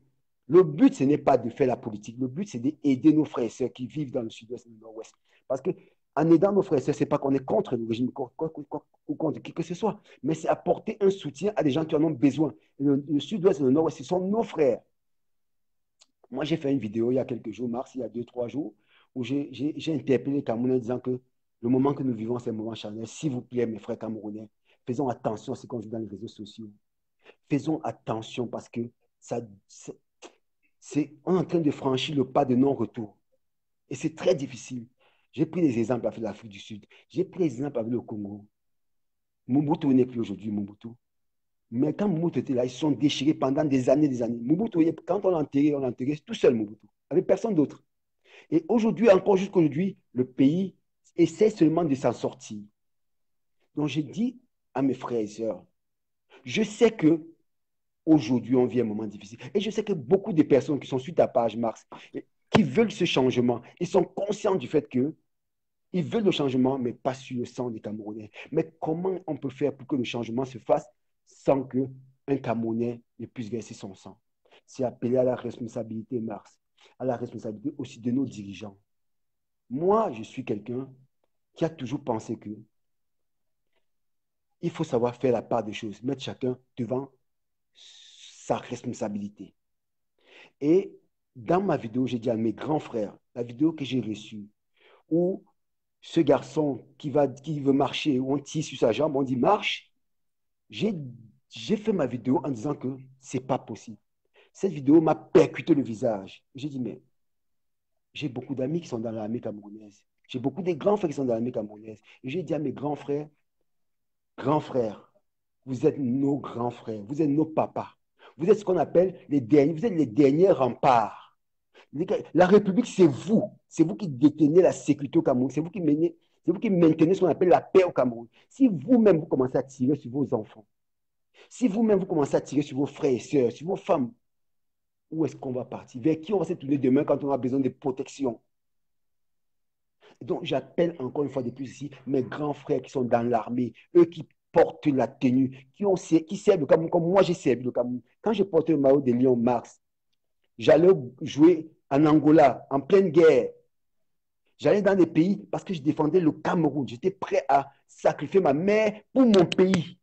le but, ce n'est pas de faire la politique. Le but, c'est d'aider nos frères et sœurs qui vivent dans le sud-ouest et le nord-ouest. Parce que en aidant nos frères et sœurs, ce n'est pas qu'on est contre le régime ou contre qui que ce soit, mais c'est apporter un soutien à des gens qui en ont besoin. Le sud-ouest et le nord-ouest, ce sont nos frères. Moi, j'ai fait une vidéo il y a quelques jours, Mars, il y a 2, 3 jours, où j'ai interpellé les Camerounais en disant que le moment que nous vivons, c'est un moment charnel. S'il vous plaît, mes frères Camerounais, faisons attention à ce qu'on dit dans les réseaux sociaux. Faisons attention parce que on est en train de franchir le pas de non-retour. Et c'est très difficile. J'ai pris des exemples avec l'Afrique du Sud. J'ai pris des exemples avec le Congo. Mobutu n'est plus aujourd'hui, Mobutu. Mais quand Mobutu était là, ils se sont déchirés pendant des années, des années. Mobutu, quand on l'a enterré tout seul, Mobutu, avec personne d'autre. Et aujourd'hui, encore jusqu'aujourd'hui, le pays essaie seulement de s'en sortir. Donc, j'ai dit à mes frères et sœurs, je sais que aujourd'hui, on vit un moment difficile. Et je sais que beaucoup de personnes qui sont sur ta page, Mars, qui veulent ce changement, ils sont conscients du fait que ils veulent le changement, mais pas sur le sang des Camerounais. Mais comment on peut faire pour que le changement se fasse sans qu'un Camerounais ne puisse verser son sang? C'est appeler à la responsabilité, Mars, à la responsabilité aussi de nos dirigeants. Moi, je suis quelqu'un qui a toujours pensé que il faut savoir faire la part des choses, mettre chacun devant sa responsabilité. Et dans ma vidéo, j'ai dit à mes grands frères, la vidéo que j'ai reçue, où ce garçon qui veut marcher, où on tire sur sa jambe, on dit marche, j'ai fait ma vidéo en disant que c'est pas possible. Cette vidéo m'a percuté le visage. J'ai dit, mais j'ai beaucoup d'amis qui sont dans l'armée camerounaise. J'ai beaucoup de grands frères qui sont dans l'armée camerounaise. Et j'ai dit à mes grands frères, vous êtes nos grands frères, vous êtes nos papas. Vous êtes ce qu'on appelle les derniers, vous êtes les derniers remparts. La République, c'est vous. C'est vous qui détenez la sécurité au Cameroun. C'est vous qui maintenez ce qu'on appelle la paix au Cameroun. Si vous-même, vous commencez à tirer sur vos enfants, Si vous-même, vous commencez à tirer sur vos frères et sœurs, sur vos femmes, où est-ce qu'on va partir? Vers qui on va se tourner demain quand on a besoin de protection? Donc, j'appelle encore une fois de plus ici mes grands frères qui sont dans l'armée, eux qui portent la tenue, qui servent le Cameroun comme moi j'ai servi le Cameroun. Quand je portais le maillot de Lion Mars, j'allais jouer en Angola, en pleine guerre. J'allais dans des pays parce que je défendais le Cameroun. J'étais prêt à sacrifier ma mère pour mon pays.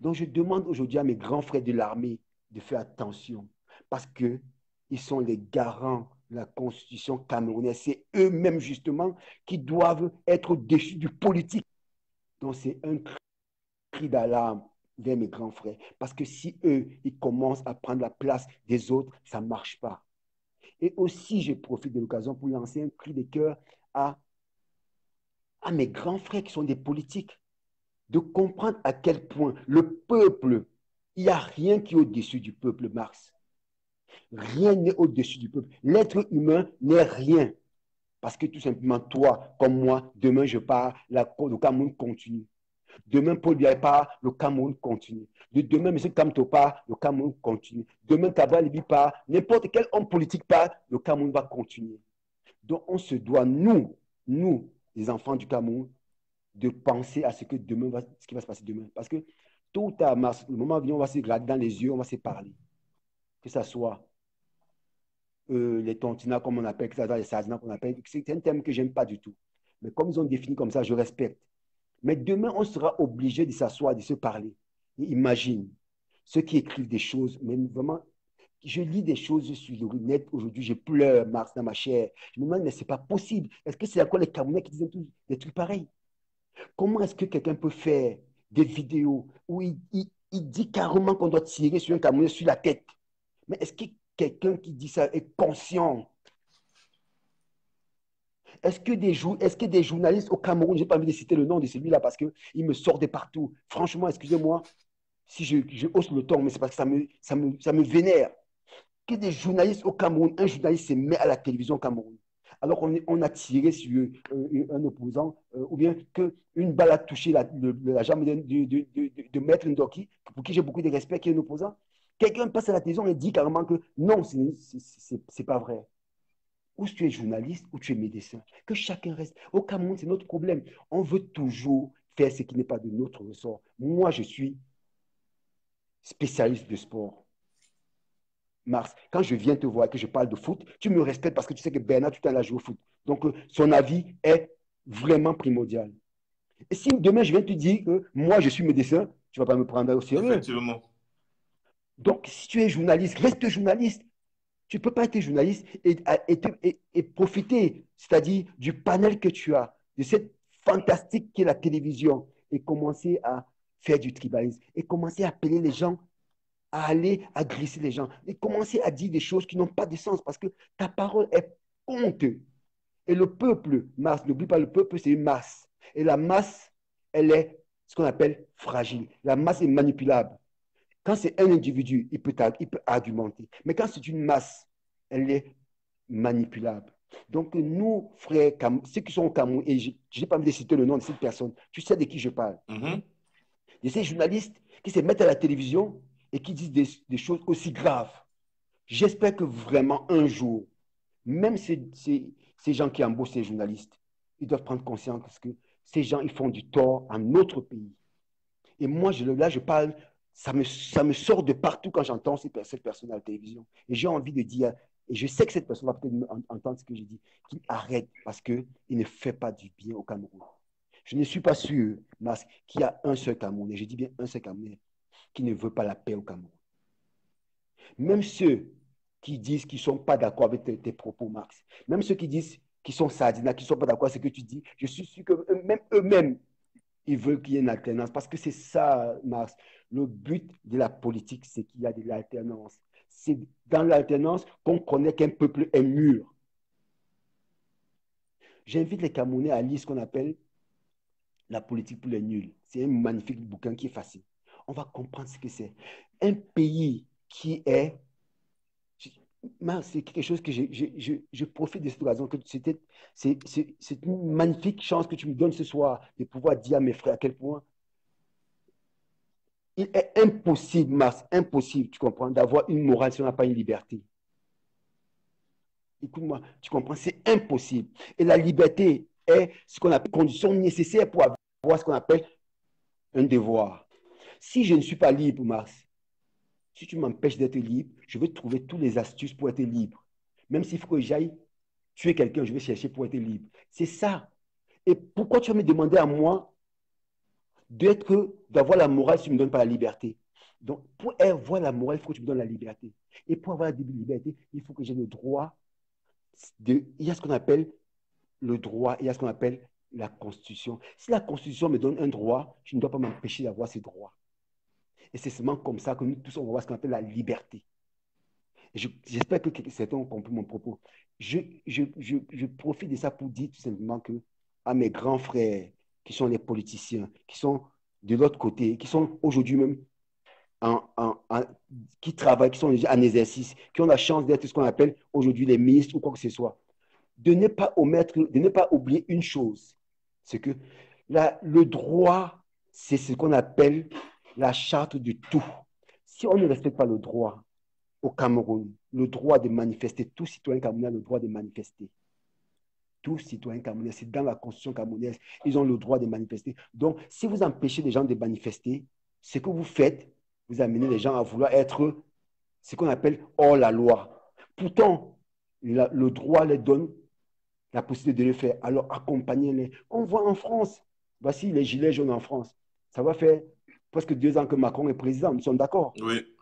Donc, je demande aujourd'hui à mes grands frères de l'armée de faire attention parce qu'ils sont les garants de la constitution camerounaise. C'est eux-mêmes, justement, qui doivent être au-dessus du politique. Donc, c'est un cri d'alarme vers mes grands frères. Parce que si eux, ils commencent à prendre la place des autres, ça ne marche pas. Et aussi, je profite de l'occasion pour lancer un cri de cœur à, à mes grands frères qui sont des politiques, de comprendre à quel point le peuple, il n'y a rien qui est au-dessus du peuple, Marx. Rien n'est au-dessus du peuple. L'être humain n'est rien. Parce que tout simplement, toi, comme moi, demain je pars, le Cameroun continue. Demain, Paul Biya part, le Cameroun continue. Demain, M. Kamto part, le Cameroun continue. Demain, Kabal Libi part, n'importe quel homme politique part, le Cameroun va continuer. Donc, on se doit, nous, les enfants du Cameroun, de penser à ce que ce qui va se passer demain. Parce que tôt ou tard, le moment venu, on va se regarder dans les yeux, on va se parler. Que ce soit les tontinats, comme on appelle, que ce soit les sardinats, qu'on appelle. C'est un terme que je n'aime pas du tout. Mais comme ils ont défini comme ça, je respecte. Mais demain, on sera obligé de s'asseoir, de se parler. Et imagine, ceux qui écrivent des choses, mais vraiment, je lis des choses sur le net aujourd'hui, je pleure, Marx, dans ma chair. Je me demande, mais c'est pas possible. Est-ce que c'est encore les Camerounais qui disent des trucs pareils? Comment est-ce que quelqu'un peut faire des vidéos où il dit carrément qu'on doit tirer sur un Camerounais sur la tête? Mais est-ce que quelqu'un qui dit ça est conscient? Est-ce que des journalistes au Cameroun, je n'ai pas envie de citer le nom de celui-là parce qu'il me sort de partout. Franchement, excusez-moi si je hausse le ton, mais c'est parce que ça me vénère. Que des journalistes au Cameroun, un journaliste se met à la télévision au Cameroun, alors qu'on a tiré sur un opposant, ou bien qu'une balle a touché la jambe de Maître Ndoki, pour qui j'ai beaucoup de respect, qui est un opposant. Quelqu'un passe à la télévision et dit carrément que non, c'est pas vrai. Ou tu es journaliste, ou tu es médecin. Que chacun reste. Au Cameroun, c'est notre problème. On veut toujours faire ce qui n'est pas de notre ressort. Moi, je suis spécialiste de sport. Mars, quand je viens te voir et que je parle de foot, tu me respectes parce que tu sais que Bernard, tout à l'heure, joue au foot. Donc, son avis est vraiment primordial. Et si demain, je viens te dire que moi, je suis médecin, tu ne vas pas me prendre au sérieux. Effectivement. Donc, si tu es journaliste, reste journaliste. Tu ne peux pas être journaliste et profiter, c'est-à-dire du panel que tu as, de cette fantastique qu'est la télévision, et commencer à faire du tribalisme, et commencer à appeler les gens à aller agresser les gens, et commencer à dire des choses qui n'ont pas de sens, parce que ta parole est honte. Et le peuple, masse, n'oublie pas, le peuple, c'est une masse. Et la masse, elle est ce qu'on appelle fragile. La masse est manipulable. Quand c'est un individu, il peut argumenter. Mais quand c'est une masse, elle est manipulable. Donc, nous, frères, ceux qui sont au Cameroun, et je n'ai pas envie de citer le nom de cette personne, tu sais de qui je parle. De ces journalistes qui se mettent à la télévision et qui disent des choses aussi graves. J'espère que vraiment un jour, même ces gens qui embauchent ces journalistes, ils doivent prendre conscience que ces gens, ils font du tort à notre pays. Et moi, là, je parle, ça me sort de partout quand j'entends cette personne à la télévision. Et j'ai envie de dire, et je sais que cette personne va peut-être entendre ce que je dis, qu'il arrête parce qu'il ne fait pas du bien au Cameroun. Je ne suis pas sûr, Mas, qu'il y a un seul Camerounais, je dis bien un seul Camerounais, qui ne veut pas la paix au Cameroun. Même ceux qui disent qu'ils ne sont pas d'accord avec tes propos, Max, même ceux qui disent qu'ils sont sardinats, qui ne sont pas d'accord avec ce que tu dis, je suis sûr que même eux-mêmes, ils veulent qu'il y ait une alternance. Parce que c'est ça, Max. Le but de la politique, c'est qu'il y a de l'alternance. C'est dans l'alternance qu'on connaît qu'un peuple est mûr. J'invite les Camerounais à lire ce qu'on appelle La politique pour les nuls. C'est un magnifique bouquin qui est facile. On va comprendre ce que c'est. Un pays qui est... C'est quelque chose que je profite de cette occasion. C'est une magnifique chance que tu me donnes ce soir de pouvoir dire à mes frères à quel point il est impossible, Mars, impossible, tu comprends, d'avoir une morale si on n'a pas une liberté. Écoute-moi, tu comprends, c'est impossible. Et la liberté est ce qu'on appelle condition nécessaire pour avoir ce qu'on appelle un devoir. Si je ne suis pas libre, Mars, si tu m'empêches d'être libre, je vais trouver toutes les astuces pour être libre. Même s'il faut que j'aille tuer quelqu'un, je vais chercher pour être libre. C'est ça. Et pourquoi tu vas me demander à moi d'avoir la morale si tu ne me donnes pas la liberté? Donc, pour avoir la morale, il faut que tu me donnes la liberté. Et pour avoir la liberté, il faut que j'ai le droit il y a ce qu'on appelle le droit, il y a ce qu'on appelle la Constitution. Si la Constitution me donne un droit, je ne dois pas m'empêcher d'avoir ce droit. Et c'est seulement comme ça que nous tous, on va voir ce qu'on appelle la liberté. J'espère que certains ont compris mon propos. Je profite de ça pour dire tout simplement que à mes grands frères, qui sont les politiciens, qui sont de l'autre côté, qui sont aujourd'hui même qui travaillent, qui sont en exercice, qui ont la chance d'être ce qu'on appelle aujourd'hui les ministres ou quoi que ce soit, de ne pas oublier une chose, c'est que le droit, c'est ce qu'on appelle la charte du tout. Si on ne respecte pas le droit au Cameroun, le droit de manifester, tout citoyen camerounais a le droit de manifester. Tout citoyen camerounais, c'est dans la constitution camerounaise, ils ont le droit de manifester. Donc, si vous empêchez les gens de manifester, ce que vous faites, vous amenez les gens à vouloir être ce qu'on appelle hors la loi. Pourtant, le droit les donne la possibilité de le faire. Alors, accompagnez-les. On voit en France, voici les gilets jaunes en France. Ça va faire presque 2 ans que Macron est président, nous sommes d'accord. Oui.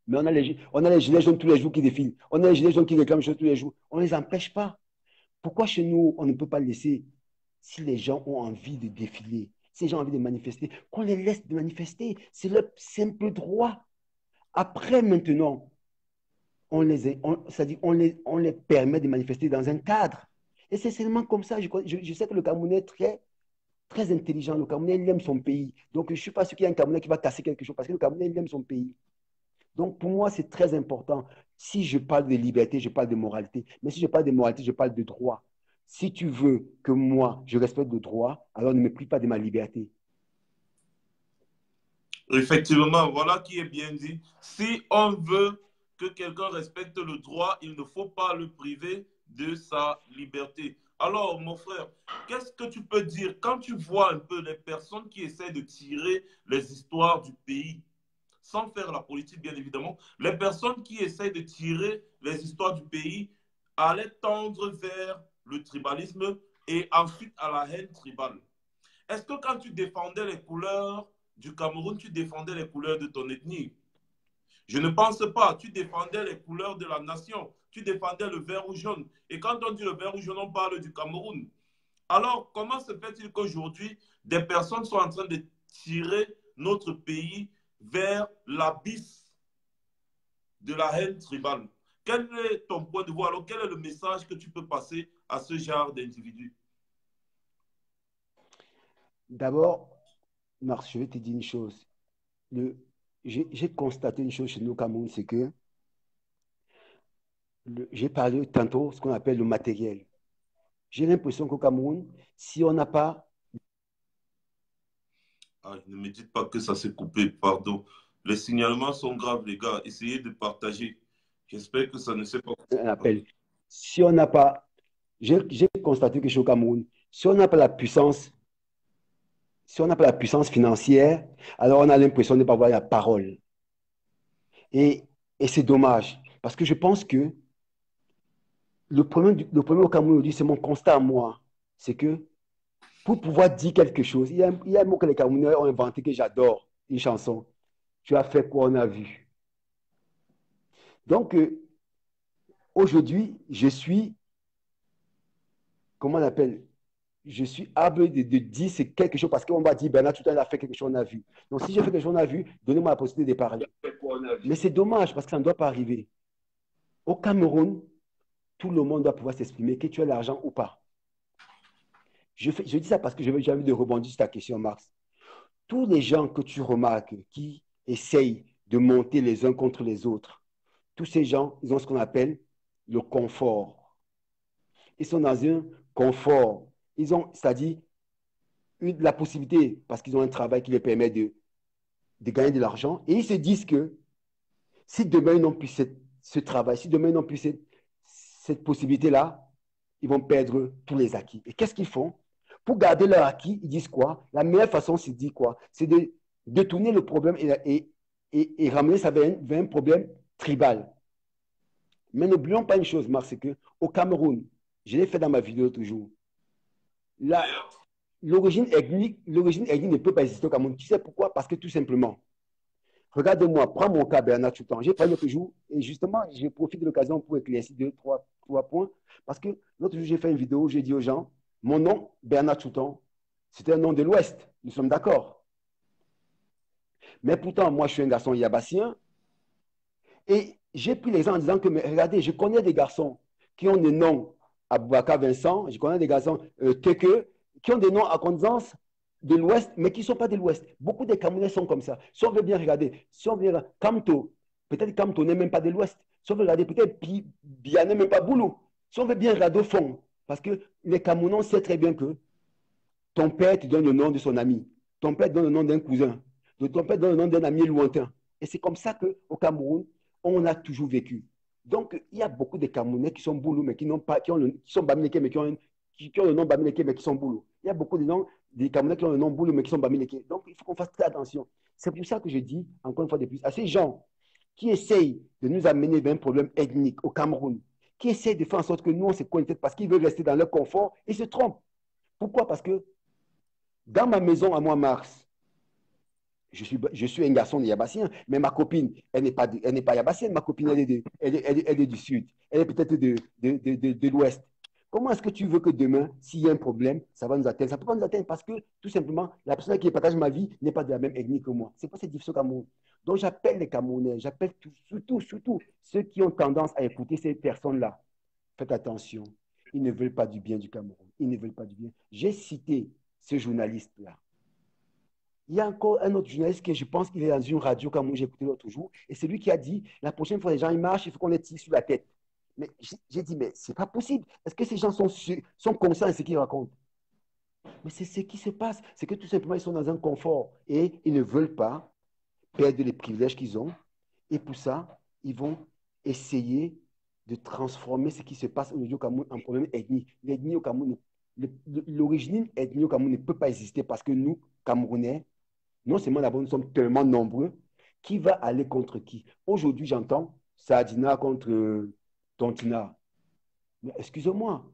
Mais on a les gilets jaunes tous les jours qui défilent. On a les gilets jaunes qui réclament tous les jours. On ne les empêche pas. Pourquoi chez nous, on ne peut pas laisser, si les gens ont envie de défiler, si les gens ont envie de manifester, qu'on les laisse manifester. C'est leur simple droit. Après, maintenant, on les permet de manifester dans un cadre. Et c'est seulement comme ça. Je sais que le Camerounais est très, très intelligent. Le Camerounais, il aime son pays. Donc, je ne suis pas sûr qu'il y ait un Camerounais qui va casser quelque chose parce que le Camerounais, il aime son pays. Donc, pour moi, c'est très important. Si je parle de liberté, je parle de moralité. Mais si je parle de moralité, je parle de droit. Si tu veux que moi, je respecte le droit, alors ne me prie pas de ma liberté. Effectivement, voilà qui est bien dit. Si on veut que quelqu'un respecte le droit, il ne faut pas le priver de sa liberté. Alors, mon frère, qu'est-ce que tu peux dire quand tu vois un peu les personnes qui essaient de tirer les histoires du pays, sans faire la politique, bien évidemment, les personnes qui essaient de tirer les histoires du pays, allaient tendre vers le tribalisme et ensuite à la haine tribale. Est-ce que quand tu défendais les couleurs du Cameroun, tu défendais les couleurs de ton ethnie? Je ne pense pas. Tu défendais les couleurs de la nation. Tu défendais le vert ou jaune. Et quand on dit le vert ou jaune, on parle du Cameroun. Alors, comment se fait-il qu'aujourd'hui, des personnes sont en train de tirer notre pays vers l'abysse de la haine tribale? Quel est ton point de vue? Alors, quel est le message que tu peux passer à ce genre d'individus? D'abord, Mars, je vais te dire une chose. J'ai constaté une chose chez nous au Cameroun, c'est que j'ai parlé tantôt de ce qu'on appelle le matériel. J'ai l'impression qu'au Cameroun, si on n'a pas... Ah, ne me dites pas que ça s'est coupé, pardon. Les signalements sont graves, les gars. Essayez de partager. J'espère que ça ne s'est pas coupé. Un appel. Si on n'a pas... J'ai constaté que chez au Cameroun, si on n'a pas la puissance, si on n'a pas la puissance financière, alors on a l'impression de ne pas avoir la parole. Et c'est dommage, parce que je pense que le problème au Cameroun aujourd'hui, c'est mon constat à moi, c'est que pour pouvoir dire quelque chose, il y a un mot que les Camerounais ont inventé que j'adore, une chanson. Tu as fait quoi on a vu. Donc, aujourd'hui, je suis, comment on appelle, je suis hable de dire c'est quelque chose parce qu'on va dire, Bernard, tout à l'heure, a fait quelque chose on a vu. Donc, si j'ai fait quelque chose on a vu, donnez-moi la possibilité de parler. Mais c'est dommage parce que ça ne doit pas arriver. Au Cameroun, tout le monde doit pouvoir s'exprimer, que tu as l'argent ou pas. Je dis ça parce que j'ai envie de rebondir sur ta question, Max. Tous les gens que tu remarques qui essayent de monter les uns contre les autres, tous ces gens, ils ont ce qu'on appelle le confort. Ils sont dans un confort. Ils ont, c'est-à-dire, la possibilité, parce qu'ils ont un travail qui les permet de gagner de l'argent et ils se disent que si demain ils n'ont plus ce travail, si demain ils n'ont plus cette possibilité-là, ils vont perdre tous les acquis. Et qu'est-ce qu'ils font? Pour garder leur acquis, ils disent quoi? La meilleure façon, c'est de dire quoi? C'est de détourner le problème et ramener ça vers un problème tribal. Mais n'oublions pas une chose, Marc, c'est qu'au Cameroun, je l'ai fait dans ma vidéo toujours, l'origine ethnique ne peut pas exister au Cameroun. Tu sais pourquoi? Parce que tout simplement, regardez-moi, prends mon cas, Bernard Choutan. J'ai pris l'autre jour, et justement, je profite de l'occasion pour éclaircir trois points. Parce que l'autre jour, j'ai fait une vidéo où j'ai dit aux gens, mon nom, Bernard Choutan, c'était un nom de l'Ouest. Nous sommes d'accord. Mais pourtant, moi, je suis un garçon yabassien. Et j'ai pris les gens en disant que, mais regardez, je connais des garçons qui ont des noms Aboubakar Vincent, je connais des garçons Teke, qui ont des noms à consonance de l'Ouest, mais qui ne sont pas de l'Ouest. Beaucoup de Camerounais sont comme ça. Si on veut bien regarder, si on veut regarder, Kamto, peut-être Kamto n'est même pas de l'Ouest. Si on veut regarder, peut-être Bia n'est même pas Boulou. Si on veut bien regarder au fond, parce que les Camerounais savent très bien que ton père te donne le nom de son ami, ton père te donne le nom d'un cousin, ton père te donne le nom d'un ami lointain. Et c'est comme ça qu'au Cameroun, on a toujours vécu. Donc, il y a beaucoup de Camerounais qui sont Boulou, mais qui sont Bamileke, mais qui ont le nom Bamileke, mais qui sont Boulou. Il y a beaucoup de noms des Camerounais qui ont le nom Boulou, mais qui sont Bamileke. Donc, il faut qu'on fasse très attention. C'est pour ça que je dis, encore une fois de plus, à ces gens qui essayent de nous amener vers un problème ethnique au Cameroun, qui essayent de faire en sorte que nous, on se connecte parce qu'ils veulent rester dans leur confort, ils se trompent. Pourquoi? Parce que dans ma maison, à moi, Mars, je suis un garçon de Yabassien, mais ma copine, elle n'est pas Yabassienne. Ma copine, elle est du Sud. Elle est peut-être de l'Ouest. Comment est-ce que tu veux que demain, s'il y a un problème, ça va nous atteindre? Ça ne peut pas nous atteindre parce que, tout simplement, la personne qui partage ma vie n'est pas de la même ethnie que moi. C'est pas c'est difficile au Cameroun. Donc, j'appelle les Camerounais, j'appelle surtout ceux qui ont tendance à écouter ces personnes-là. Faites attention. Ils ne veulent pas du bien du Cameroun. Ils ne veulent pas du bien. J'ai cité ce journaliste-là. Il y a encore un autre journaliste que je pense qu'il est dans une radio comme j'ai écouté l'autre jour, et c'est lui qui a dit, la prochaine fois les gens ils marchent, il faut qu'on les tire sur la tête. Mais j'ai dit, mais c'est pas possible. Est-ce que ces gens sont conscients de ce qu'ils racontent? Mais c'est ce qui se passe. C'est que tout simplement, ils sont dans un confort et ils ne veulent pas perdre les privilèges qu'ils ont. Et pour ça, ils vont essayer de transformer ce qui se passe aujourd'hui au Cameroun en problème ethnique. L'ethnie au Cameroun, l'origine ethnique au Cameroun ne peut pas exister parce que nous, Camerounais, non seulement d'abord nous sommes tellement nombreux, qui va aller contre qui? Aujourd'hui, j'entends Sadina contre Tontina. Mais excusez-moi,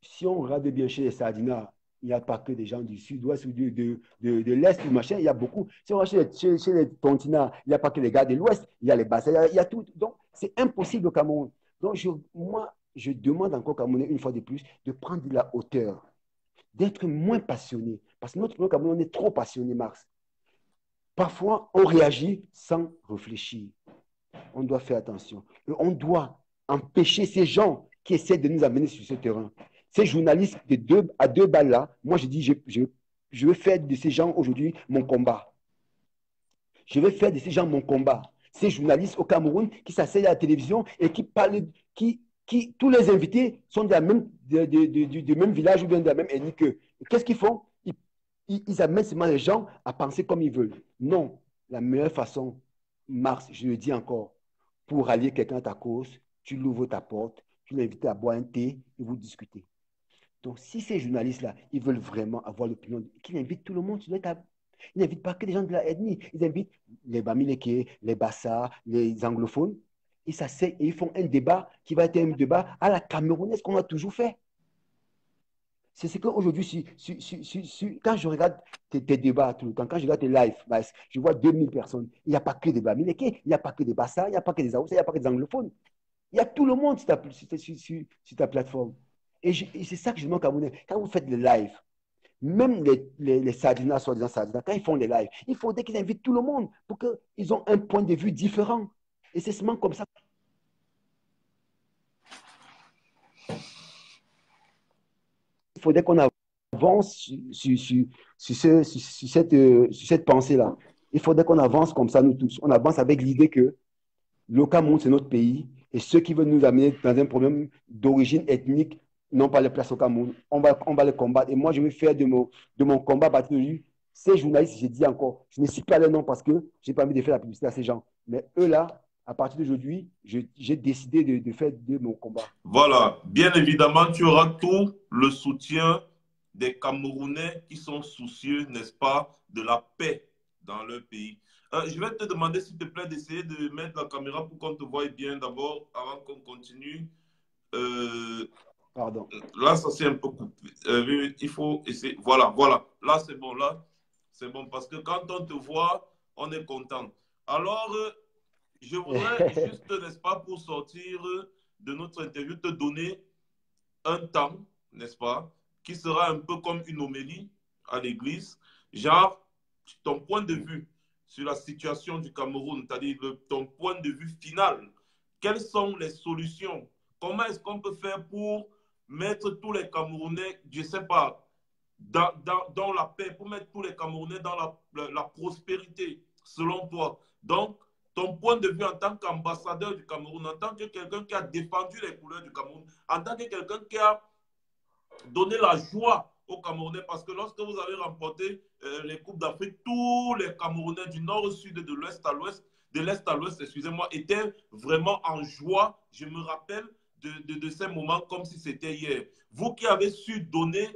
si on regarde bien chez les Sadina, il n'y a pas que des gens du sud-ouest ou de l'est ou machin, il y a beaucoup. Si on regarde chez les Tontina, il n'y a pas que les gars de l'ouest, il y a les Bassas, il y a tout. Donc, c'est impossible au Cameroun. Donc, moi, je demande encore au Camerounais, une fois de plus, de prendre de la hauteur, d'être moins passionné. Parce que notre Cameroun, on est trop passionné, Mars. Parfois, on réagit sans réfléchir. On doit faire attention. Et on doit empêcher ces gens qui essaient de nous amener sur ce terrain. Ces journalistes à deux balles là, moi je dis, je veux faire de ces gens aujourd'hui mon combat. Je veux faire de ces gens mon combat. Ces journalistes au Cameroun qui s'asseyent à la télévision et qui parlent, tous les invités sont du même village ou bien de la même ethnie qu'eux. Qu'est-ce qu'ils font? Ils amènent seulement les gens à penser comme ils veulent. Non, la meilleure façon, Mars, je le dis encore, pour rallier quelqu'un à ta cause, tu l'ouvres ta porte, tu l'invites à boire un thé et vous discutez. Donc, si ces journalistes-là, ils veulent vraiment avoir l'opinion, qu'ils invitent tout le monde sur la table. Ils n'invitent pas que les gens de la ethnie. Ils invitent les Bamileke, les Bassa, les anglophones. Ils s'asseyent et ils font un débat qui va être un débat à la camerounaise qu'on a toujours fait. C'est ce qu'aujourd'hui, quand je regarde tes débats tout le temps, quand je regarde tes lives, je vois 2000 personnes. Il n'y a pas que des Bamileke, il n'y a pas que des Bassa, il n'y a pas que des Aoussa, il n'y a pas que des anglophones. Il y a tout le monde sur ta plateforme. Et c'est ça que je demande à Camerounais. Quand vous faites les lives, même les Sardinas, soi-disant Sardinas, quand ils font les lives, il faudrait qu'ils invitent tout le monde pour qu'ils aient un point de vue différent. Et c'est seulement comme ça. Il faudrait qu'on avance sur cette pensée-là. Il faudrait qu'on avance comme ça, nous tous. On avance avec l'idée que le Cameroun, c'est notre pays. Et ceux qui veulent nous amener dans un problème d'origine ethnique n'ont pas de place au Cameroun. On va les combattre. Et moi, je vais faire de mon combat battu Ces journalistes, j'ai dit encore, je ne cite pas les noms parce que je n'ai pas envie de faire la publicité à ces gens. Mais eux là, à partir d'aujourd'hui, j'ai décidé de faire de mon combat. Voilà, bien évidemment, tu auras tout le soutien des Camerounais qui sont soucieux, n'est-ce pas, de la paix dans leur pays. Je vais te demander, s'il te plaît, d'essayer de mettre la caméra pour qu'on te voie bien d'abord, avant qu'on continue. Euh, Pardon. Là, ça s'est un peu coupé. Oui, oui, il faut essayer. Voilà, voilà. Là, c'est bon. Là, c'est bon. Parce que quand on te voit, on est content. Alors, je voudrais juste, n'est-ce pas, pour sortir de notre interview, te donner un temps, n'est-ce pas, qui sera un peu comme une homélie à l'église. Genre, ton point de vue sur la situation du Cameroun, c'est-à-dire ton point de vue final. Quelles sont les solutions? Comment est-ce qu'on peut faire pour mettre tous les Camerounais, je ne sais pas, dans la paix, pour mettre tous les Camerounais dans la prospérité, selon toi? Donc, ton point de vue en tant qu'ambassadeur du Cameroun, en tant que quelqu'un qui a défendu les couleurs du Cameroun, en tant que quelqu'un qui a donné la joie aux Camerounais, parce que lorsque vous avez remporté les Coupes d'Afrique, tous les Camerounais du nord au sud, de l'ouest à l'ouest, de l'est à l'ouest, excusez-moi, étaient vraiment en joie. Je me rappelle de ces moments comme si c'était hier. Vous qui avez su donner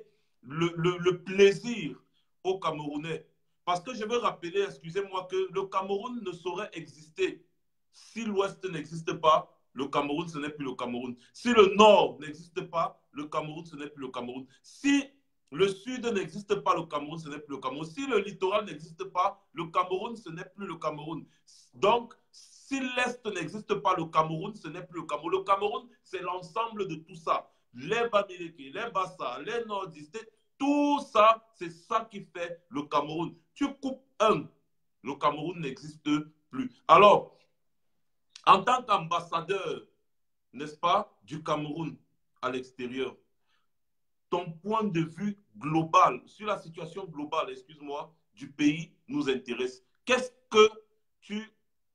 le plaisir aux Camerounais, parce que je veux rappeler, excusez-moi, que le Cameroun ne saurait exister si l'Ouest n'existe pas. Le Cameroun, ce n'est plus le Cameroun. Si le Nord n'existe pas, le Cameroun, ce n'est plus le Cameroun. Si le Sud n'existe pas, le Cameroun, ce n'est plus le Cameroun. Si le littoral n'existe pas, le Cameroun, ce n'est plus le Cameroun. Donc, si l'Est n'existe pas, le Cameroun, ce n'est plus le Cameroun. Le Cameroun, c'est l'ensemble de tout ça. Les Bamileke, les Bassa, les Nordistes, tout ça, c'est ça qui fait le Cameroun. Tu coupes un, le Cameroun n'existe plus. Alors, en tant qu'ambassadeur, n'est-ce pas, du Cameroun à l'extérieur, ton point de vue global sur la situation globale, excuse-moi, du pays nous intéresse. Qu'est-ce que tu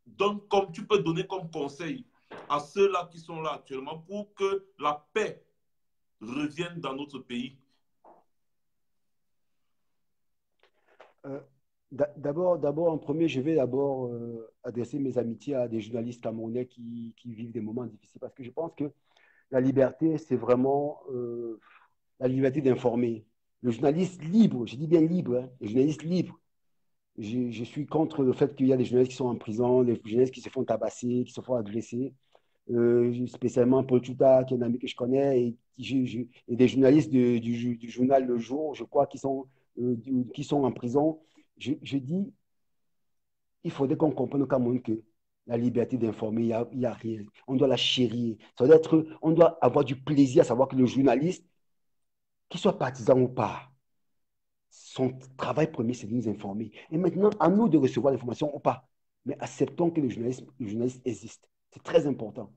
donnes comme, tu peux donner comme conseil à ceux-là qui sont là actuellement pour que la paix revienne dans notre pays? D'abord, en premier, je vais d'abord adresser mes amitiés à des journalistes camerounais qui vivent des moments difficiles parce que je pense que la liberté, c'est vraiment la liberté d'informer. Le journaliste libre, je dis bien libre, hein, le journaliste libre. Je suis contre le fait qu'il y a des journalistes qui sont en prison, des journalistes qui se font tabasser, qui se font agresser. Spécialement Paul Chouta, qui est un ami que je connais, et des journalistes du journal Le Jour, je crois, qui sont en prison. Je dis, il faudrait qu'on comprenne au Cameroun que la liberté d'informer, il y a rien. On doit la chérir. On doit avoir du plaisir à savoir que le journaliste, qu'il soit partisan ou pas, son travail premier, c'est de nous informer. Et maintenant, à nous de recevoir l'information ou pas. Mais acceptons que le journaliste existe. C'est très important.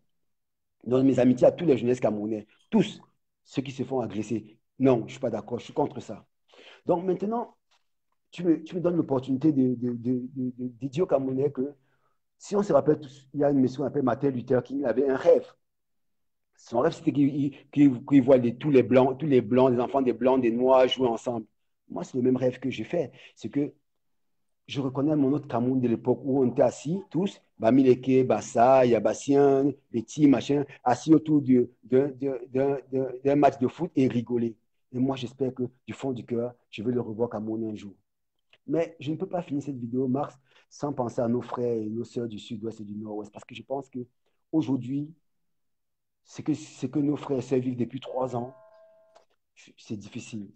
Donc, mes amitiés à tous les journalistes camerounais, tous ceux qui se font agresser. Non, je ne suis pas d'accord, je suis contre ça. Donc maintenant, tu me donnes l'opportunité de dire aux Camerounais que si on se rappelle, il y a une mission qu'on appelle Martin Luther King, il avait un rêve. Son rêve, c'était qu'il voit tous les blancs, les enfants des blancs, des noirs jouer ensemble. Moi, c'est le même rêve que j'ai fait. C'est que je reconnais mon autre Cameroun de l'époque où on était assis, tous, Bamileke, Bassa, Yabassien, Betty, machin, assis autour d'un match de foot et rigoler. Et moi, j'espère que du fond du cœur, je vais le revoir Cameroun un jour. Mais je ne peux pas finir cette vidéo, Mars, sans penser à nos frères et nos sœurs du sud-ouest et du nord-ouest, parce que je pense qu'aujourd'hui, ce que nos frères et sœurs vivent depuis 3 ans, c'est difficile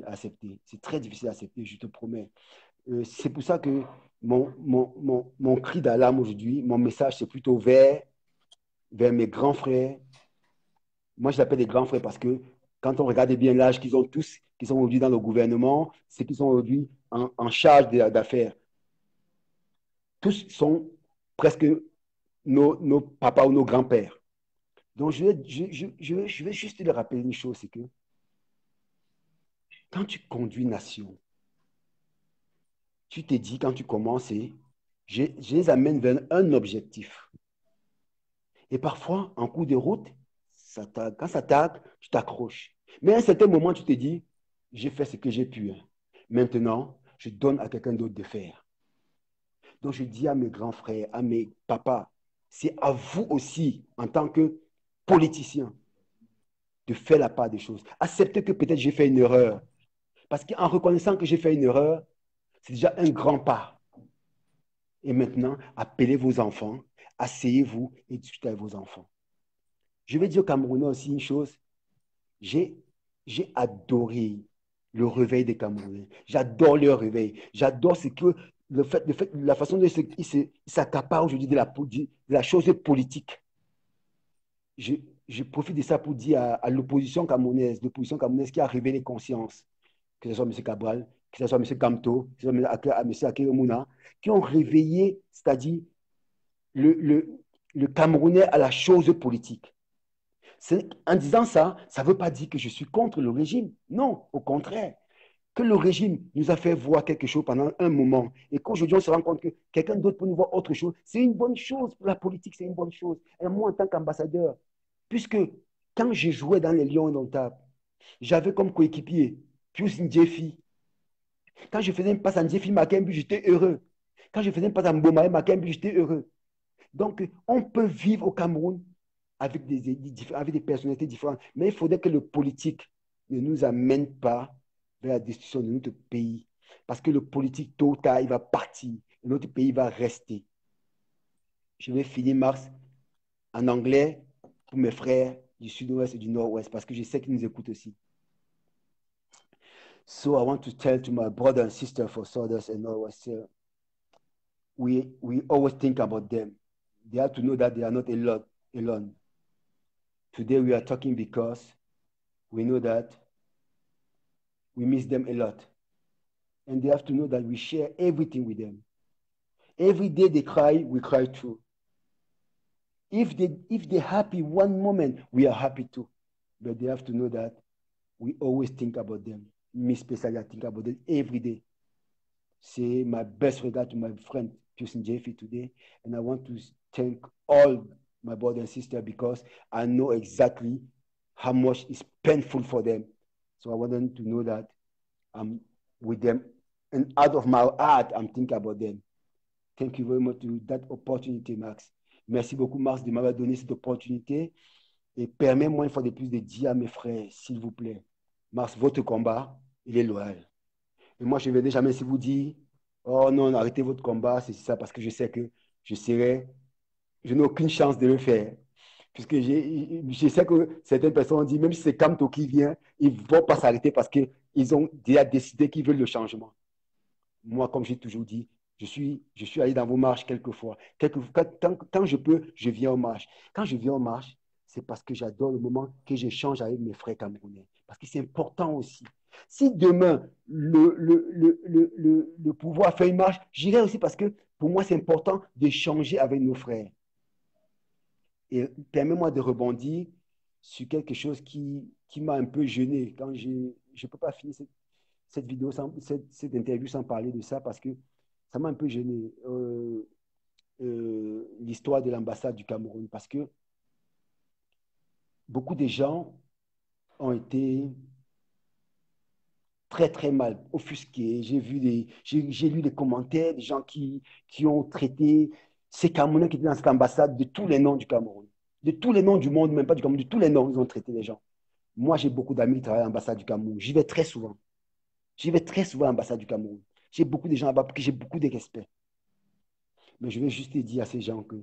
à accepter. C'est très difficile à accepter, je te promets. C'est pour ça que mon cri d'alarme aujourd'hui, mon message, c'est plutôt vers mes grands frères. Moi, je l'appelle des grands frères parce que quand on regarde bien l'âge qu'ils ont tous, qui sont aujourd'hui dans le gouvernement, c'est qu'ils sont aujourd'hui en charge d'affaires. Tous sont presque nos papas ou nos grands-pères. Donc, je vais juste te rappeler une chose, c'est que quand tu conduis une nation, tu t'es dit quand tu commences, je les amène vers un objectif. Et parfois, en cours de route, quand ça tarde, tu t'accroches. Mais à un certain moment, tu te dis, j'ai fait ce que j'ai pu. Maintenant, je donne à quelqu'un d'autre de faire. Donc, je dis à mes grands frères, à mes papas, c'est à vous aussi, en tant que politicien, de faire la part des choses. Acceptez que peut-être j'ai fait une erreur. Parce qu'en reconnaissant que j'ai fait une erreur, c'est déjà un grand pas. Et maintenant, appelez vos enfants, asseyez-vous et discutez avec vos enfants. Je vais dire aux Camerounais aussi une chose. J'ai adoré le réveil des Camerounais. J'adore leur réveil. J'adore ce que la façon dont ils s'accaparent aujourd'hui de la chose politique. Je profite de ça pour dire à l'opposition camerounaise qui a révélé conscience, que ce soit M. Cabral, que ce soit M. Kamto, que ce soit M. Akeyomouna, qui ont réveillé, c'est-à-dire le Camerounais à la chose politique. En disant ça, ça ne veut pas dire que je suis contre le régime. Non, au contraire. Que le régime nous a fait voir quelque chose pendant un moment et qu'aujourd'hui on se rend compte que quelqu'un d'autre peut nous voir autre chose, c'est une bonne chose pour la politique, c'est une bonne chose. Et moi, en tant qu'ambassadeur, puisque quand je jouais dans les Lions indomptables, j'avais comme coéquipier Pius Ndjefi. Quand je faisais une passe à Ndjefi Makembu, j'étais heureux. Quand je faisais une passe à Mbomae Makembu, j'étais heureux. Donc, on peut vivre au Cameroun avec des personnalités différentes, mais il faudrait que le politique ne nous amène pas vers la destruction de notre pays. Parce que le politique, tôt ou tard, il va partir et notre pays va rester. Je vais finir mars en anglais pour mes frères du sud-ouest et du nord-ouest parce que je sais qu'ils nous écoutent aussi. So I want to tell to my brother and sister for Southwest and Northwest, we always think about them. They have to know that they are not alone. Today we are talking because we know that we miss them a lot. And they have to know that we share everything with them. Every day they cry, we cry too. If they're happy one moment, we are happy too. But they have to know that we always think about them. Me especially, I think about them every day. Say my best regard to my friend Pius Ndjefi today. And I want to thank all my brother and sister because I know exactly how much it's painful for them. So I want them to know that I'm with them. And out of my heart, I'm thinking about them. Thank you very much to that opportunity, Max. Merci beaucoup, Max, de m'avoir donné cette opportunité. Et permets-moi une fois de plus de dire à mes frères, s'il vous plaît, Max, votre combat, il est loyal. Et moi, je ne vais jamais si vous dire, oh non, arrêtez votre combat, c'est ça, parce que je sais que je n'ai aucune chance de le faire. Puisque je sais que certaines personnes ont dit, même si c'est Kamto qui vient, ils ne vont pas s'arrêter parce qu'ils ont déjà décidé qu'ils veulent le changement. Moi, comme j'ai toujours dit, je suis allé dans vos marches quelquefois. Quand je peux, je viens aux marches. Quand je viens aux marches, c'est parce que j'adore le moment que j'échange avec mes frères camerounais. Parce que c'est important aussi. Si demain, le pouvoir fait une marche, j'irai aussi parce que pour moi, c'est important d'échanger avec nos frères. Et permets-moi de rebondir sur quelque chose qui m'a un peu gêné. Quand je ne peux pas finir cette vidéo, cette interview sans parler de ça parce que ça m'a un peu gêné. L'histoire de l'ambassade du Cameroun parce que beaucoup de gens ont été très très mal offusqués. J'ai lu des commentaires des gens qui ont traité ces Camerounais qui étaient dans cette ambassade de tous les noms du Cameroun. De tous les noms du monde, même pas du Cameroun, de tous les noms, ils ont traité les gens. Moi, j'ai beaucoup d'amis qui travaillent à l'ambassade du Cameroun. J'y vais très souvent. J'y vais très souvent à l'ambassade du Cameroun. J'ai beaucoup de gens là-bas pour qui j'ai beaucoup de respect. Mais je vais juste te dire à ces gens que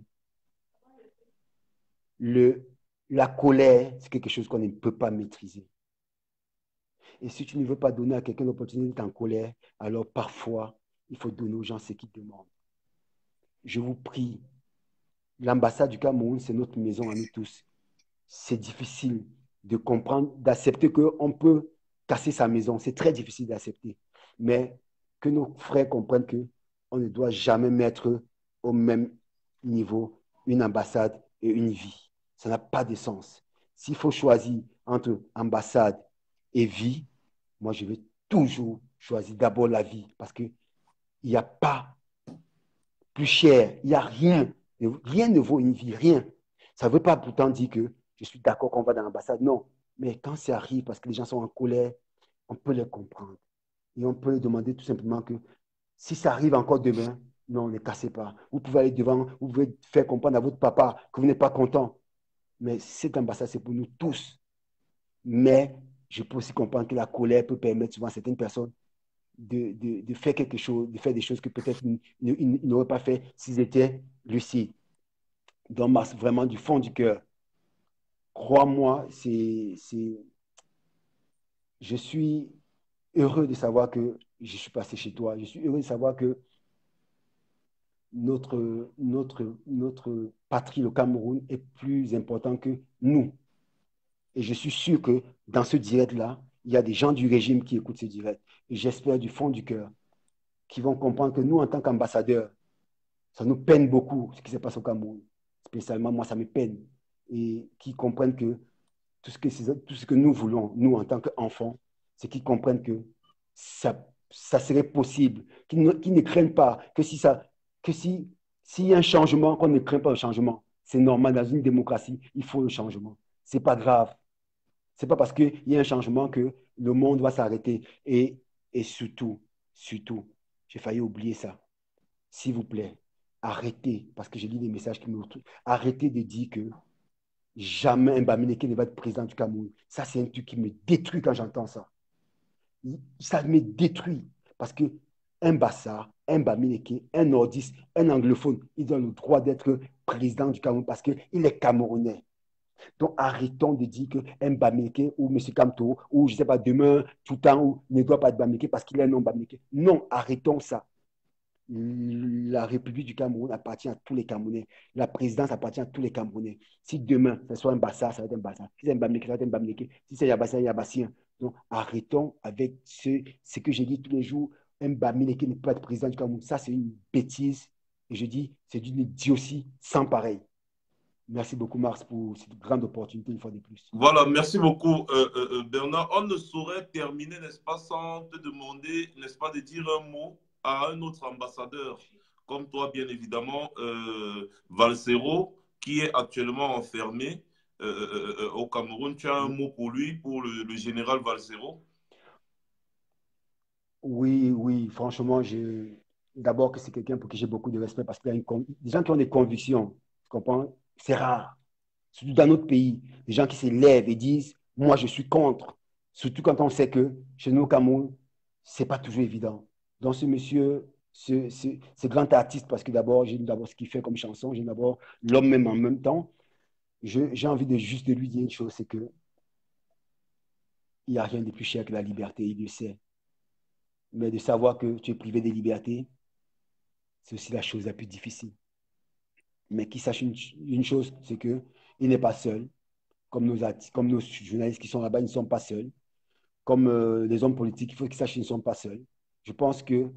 la colère, c'est quelque chose qu'on ne peut pas maîtriser. Et si tu ne veux pas donner à quelqu'un l'opportunité d'être en colère, alors parfois, il faut donner aux gens ce qu'ils demandent. Je vous prie, l'ambassade du Cameroun, c'est notre maison à nous tous. C'est difficile de comprendre, d'accepter qu'on peut casser sa maison. C'est très difficile d'accepter. Mais que nos frères comprennent qu'on ne doit jamais mettre au même niveau une ambassade et une vie. Ça n'a pas de sens. S'il faut choisir entre ambassade et vie, moi, je vais toujours choisir d'abord la vie parce qu'il n'y a pas plus cher, il n'y a rien. Rien ne vaut une vie, rien. Ça ne veut pas pourtant dire que je suis d'accord qu'on va dans l'ambassade, non. Mais quand ça arrive parce que les gens sont en colère, on peut les comprendre. Et on peut demander tout simplement que si ça arrive encore demain, non, ne cassez pas. Vous pouvez aller devant, vous pouvez faire comprendre à votre papa que vous n'êtes pas content. Mais cette ambassade, c'est pour nous tous. Mais je peux aussi comprendre que la colère peut permettre souvent à certaines personnes de faire quelque chose, de faire des choses que peut-être ils n'auraient pas fait s'ils étaient lucides. Donc, vraiment, du fond du cœur, crois-moi, je suis heureux de savoir que je suis passé chez toi. Je suis heureux de savoir que notre patrie, le Cameroun, est plus important que nous. Et je suis sûr que dans ce direct-là, il y a des gens du régime qui écoutent ce direct. Et j'espère du fond du cœur qu'ils vont comprendre que nous, en tant qu'ambassadeurs, ça nous peine beaucoup ce qui se passe au Cameroun. Spécialement, moi, ça me peine. Et qu'ils comprennent que tout ce que nous voulons, nous, en tant qu'enfants, c'est qu'ils comprennent que ça serait possible, qu'ils ne craignent pas, que s'il y a un changement, qu'on ne craint pas le changement. C'est normal, dans une démocratie, il faut le changement. C'est pas grave. C'est pas parce qu'il y a un changement que le monde va s'arrêter. Et surtout, j'ai failli oublier ça. S'il vous plaît, arrêtez, parce que j'ai lu des messages qui me retrouvent, arrêtez de dire que jamais un Bamileke ne va être président du Cameroun. Ça, c'est un truc qui me détruit quand j'entends ça. Ça me détruit. Parce que un Bassa, un Bamileke, un nordiste, un anglophone, ils ont le droit d'être président du Cameroun parce qu'il est camerounais. Donc, arrêtons de dire qu'un Bamileke ou M. Kamto ou je ne sais pas, demain, tout le temps, ne doit pas être Bamileke parce qu'il est un non-Bamileke. Non, arrêtons ça. La République du Cameroun appartient à tous les Camerounais. La présidence appartient à tous les Camerounais. Si demain, ce soit un Bassa, ça va être un Bassa. Si c'est un Bamileke, ça va être un Bamileke. Si c'est un Yabassi, un Yabassien. Donc, arrêtons avec ce que j'ai dit tous les jours. Un Bamileke ne peut pas être président du Cameroun. Ça, c'est une bêtise. Et je dis, c'est d'une idiotie sans pareil. Merci beaucoup, Mars, pour cette grande opportunité, une fois de plus. Voilà, merci beaucoup, Bernard. On ne saurait terminer, n'est-ce pas, sans te demander, n'est-ce pas, de dire un mot à un autre ambassadeur, comme toi, bien évidemment, Valsero, qui est actuellement enfermé au Cameroun. Tu as un mot pour lui, pour le général Valsero? Oui, oui, franchement, d'abord que c'est quelqu'un pour qui j'ai beaucoup de respect parce qu'il y a des gens qui ont des convictions, tu comprends? C'est rare. Surtout dans notre pays, des gens qui se lèvent et disent, moi, je suis contre. Surtout quand on sait que chez nous au Cameroun, c'est pas toujours évident. Donc, ce monsieur, ce grand artiste, parce que d'abord, j'ai d'abord ce qu'il fait comme chanson, j'ai d'abord l'homme même en même temps. J'ai envie de juste de lui dire une chose, c'est que il n'y a rien de plus cher que la liberté, il le sait. Mais de savoir que tu es privé des libertés, c'est aussi la chose la plus difficile. Mais qu'il sache une chose, c'est qu'il n'est pas seul. Comme nos journalistes qui sont là-bas, ils ne sont pas seuls. Comme les hommes politiques, il faut qu'ils sachent qu'ils ne sont pas seuls. Je pense que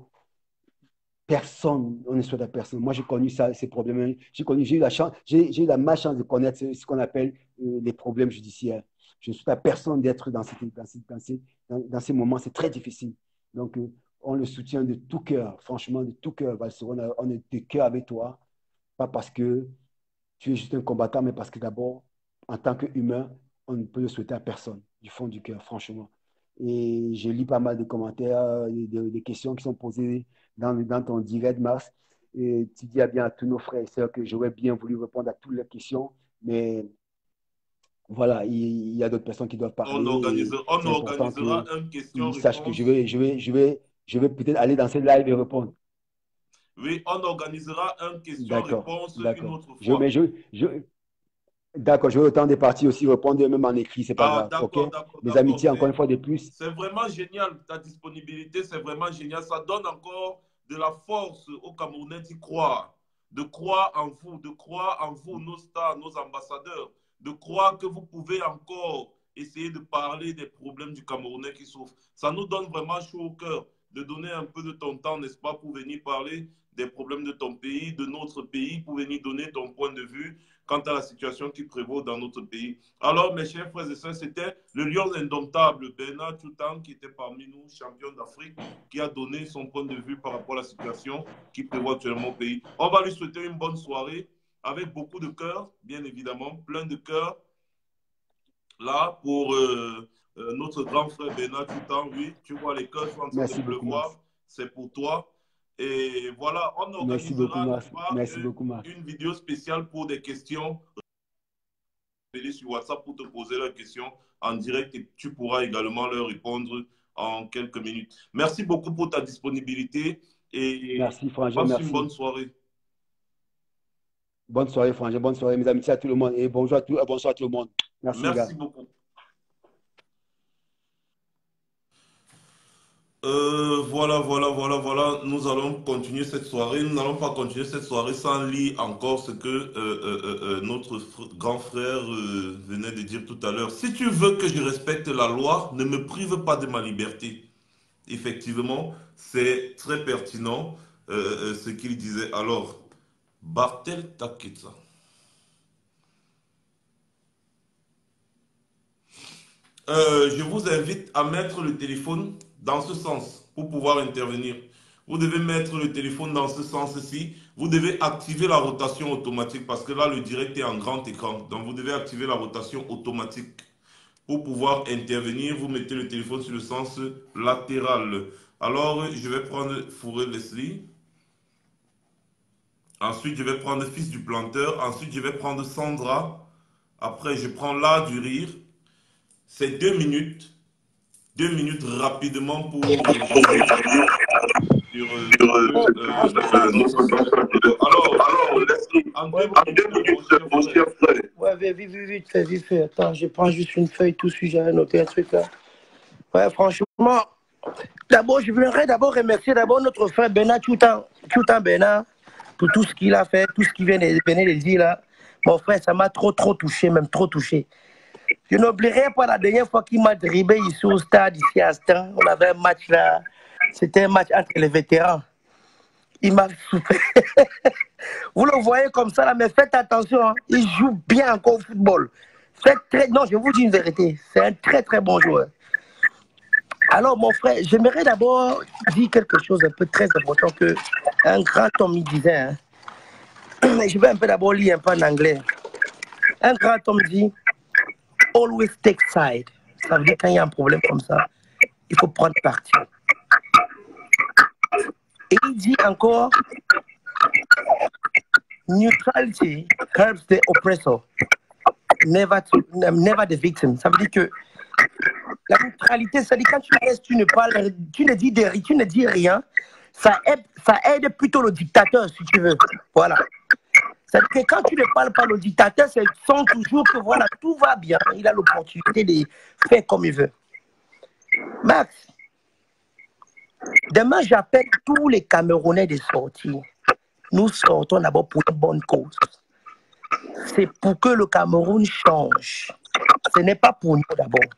personne, on ne souhaite à personne. Moi, j'ai connu ça, ces problèmes. J'ai eu la chance, j'ai eu la malchance de connaître ce qu'on appelle les problèmes judiciaires. Je ne souhaite à personne d'être dans ces moments. C'est très difficile. Donc, on le soutient de tout cœur, franchement, de tout cœur. On est de cœur avec toi. Pas parce que tu es juste un combattant, mais parce que d'abord, en tant qu'humain, on ne peut le souhaiter à personne, du fond du cœur, franchement. Et j'ai lu pas mal de commentaires, des questions qui sont posées dans ton direct, Mars. Et tu dis bien à tous nos frères et sœurs que j'aurais bien voulu répondre à toutes les questions, mais voilà, il y a d'autres personnes qui doivent parler et On c'est important organisera une qu'ils sachent que question-réponse. je vais peut-être aller dans ces lives et répondre. Oui, on organisera une D'accord, question-réponse une d'accord. autre fois. D'accord, j'aurai le temps de partir aussi répondre même en écrit, c'est pas Ah, grave, ok? d'accord, d'accord, Mes d'accord. amitiés, encore une fois de plus. C'est vraiment génial, ta disponibilité, c'est vraiment génial. Ça donne encore de la force aux Camerounais d'y croire, de croire en vous, de croire en vous, nos stars, nos ambassadeurs, de croire que vous pouvez encore essayer de parler des problèmes du Camerounais qui souffrent. Ça nous donne vraiment chaud au cœur de donner un peu de ton temps, n'est-ce pas, pour venir parler des problèmes de ton pays, de notre pays, pour venir donner ton point de vue quant à la situation qui prévaut dans notre pays. Alors, mes chers frères et sœurs, c'était le lion indomptable Bernard Toutan qui était parmi nous, champion d'Afrique, qui a donné son point de vue par rapport à la situation qui prévaut actuellement au pays. On va lui souhaiter une bonne soirée avec beaucoup de cœur, bien évidemment, plein de cœur, là, notre grand frère Bernard Toutan, oui, tu vois les cœurs sont en train de pleuvoir, c'est pour toi. Et voilà, on organisera une vidéo spéciale pour des questions sur WhatsApp pour te poser leurs questions en direct et tu pourras également leur répondre en quelques minutes. Merci beaucoup pour ta disponibilité et merci, Frangin, passe une bonne soirée. Bonne soirée, Frangin, bonne soirée, mes amitiés à tout le monde et bonjour à tout, bonsoir à tout le monde. Merci beaucoup. Voilà. Nous allons continuer cette soirée. Nous n'allons pas continuer cette soirée sans lire encore ce que notre grand frère venait de dire tout à l'heure. Si tu veux que je respecte la loi, ne me prive pas de ma liberté. Effectivement, c'est très pertinent ce qu'il disait. Alors, Bartel Taketsa. Je vous invite à mettre le téléphone dans ce sens pour pouvoir intervenir. Vous devez mettre le téléphone dans ce sens-ci. Vous devez activer la rotation automatique parce que là, le direct est en grand écran. Donc, vous devez activer la rotation automatique. Pour pouvoir intervenir, vous mettez le téléphone sur le sens latéral. Alors, je vais prendre Fourré Leslie. Ensuite, je vais prendre Fils du Planteur. Ensuite, je vais prendre Sandra. Après, je prends l'art du rire. C'est 2 minutes. 2 minutes rapidement pour mon cher frère. Ouais, vite fait. Attends, je prends juste une feuille, tout de suite, j'avais noté un truc là. Ouais, franchement, d'abord, je voudrais remercier notre frère Bernard Toutan Bernard, pour tout ce qu'il a fait, tout ce qu'il venait de dire là. Mon frère, ça m'a trop touché, même trop touché. Je n'oublierai pas la dernière fois qu'il m'a dribblé ici au stade, ici à Astin. On avait un match là. C'était un match entre les vétérans. Il m'a soufflé. Vous le voyez comme ça là, mais faites attention. Hein. Il joue bien encore au football. Non, je vous dis une vérité. C'est un très bon joueur. Alors, mon frère, j'aimerais d'abord dire quelque chose un peu très important que un grand homme il disait. Hein. Je vais un peu d'abord lire un peu en anglais. Un grand homme dit always take side. Ça veut dire quand il y a un problème comme ça, il faut prendre parti. Et il dit encore neutrality helps the oppressor, never the victim. Ça veut dire que la neutralité, ça dit quand tu restes, tu ne parles, tu ne dis rien, ça aide plutôt le dictateur, si tu veux. Voilà. C'est-à-dire que quand tu ne parles pas, le dictateur, c'est sent toujours que voilà, tout va bien. Il a l'opportunité de faire comme il veut. Max, demain, j'appelle tous les Camerounais de sortir. Nous sortons d'abord pour une bonne cause. C'est pour que le Cameroun change. Ce n'est pas pour nous d'abord.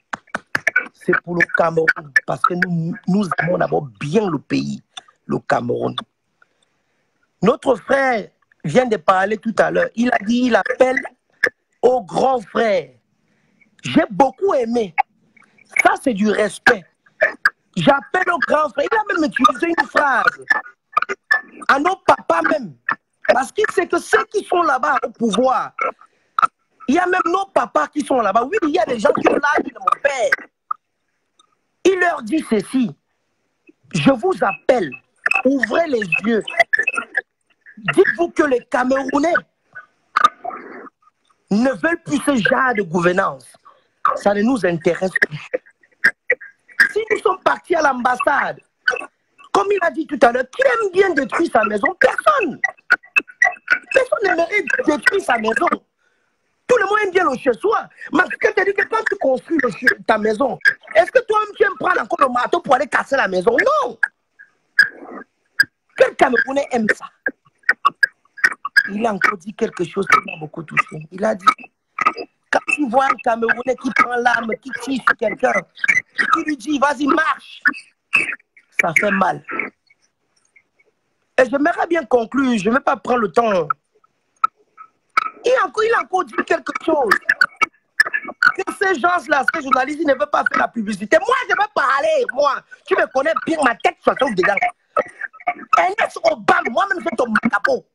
C'est pour le Cameroun. Parce que nous aimons d'abord bien le pays, le Cameroun. Notre frère vient de parler tout à l'heure. Il a dit, il appelle au grand frère. J'ai beaucoup aimé. Ça, c'est du respect. J'appelle au grand frère. Il a même utilisé une phrase. À nos papas même. Parce qu'il sait que ceux qui sont là-bas au pouvoir, il y a même nos papas qui sont là-bas. Oui, il y a des gens qui ont l'âge de mon père. Il leur dit ceci. Je vous appelle. Ouvrez les yeux. Dites-vous que les Camerounais ne veulent plus ce genre de gouvernance. Ça ne nous intéresse plus. Si nous sommes partis à l'ambassade, comme il a dit tout à l'heure, qui aime bien détruire sa maison? Personne. Personne n'aimerait détruire sa maison. Tout le monde aime bien le chez-soi. Mais ce que tu dis que quand tu construis ta maison, est-ce que toi-même tu aimes prendre encore le marteau pour aller casser la maison? Non. Quel Camerounais aime ça? Il a encore dit quelque chose qui m'a beaucoup touché. Il a dit, quand tu vois un Camerounais qui prend l'arme, qui tire sur quelqu'un, qui lui dit, vas-y, marche, ça fait mal. Et j'aimerais bien conclure, je ne vais pas prendre le temps. Il a encore dit quelque chose. Que ces gens-là, ces journalistes, ils ne veulent pas faire la publicité. Moi, je vais parler, moi. Tu me connais bien, ma tête se trouve dedans. Ernest Obama, moi-même, j'ai ton macapo.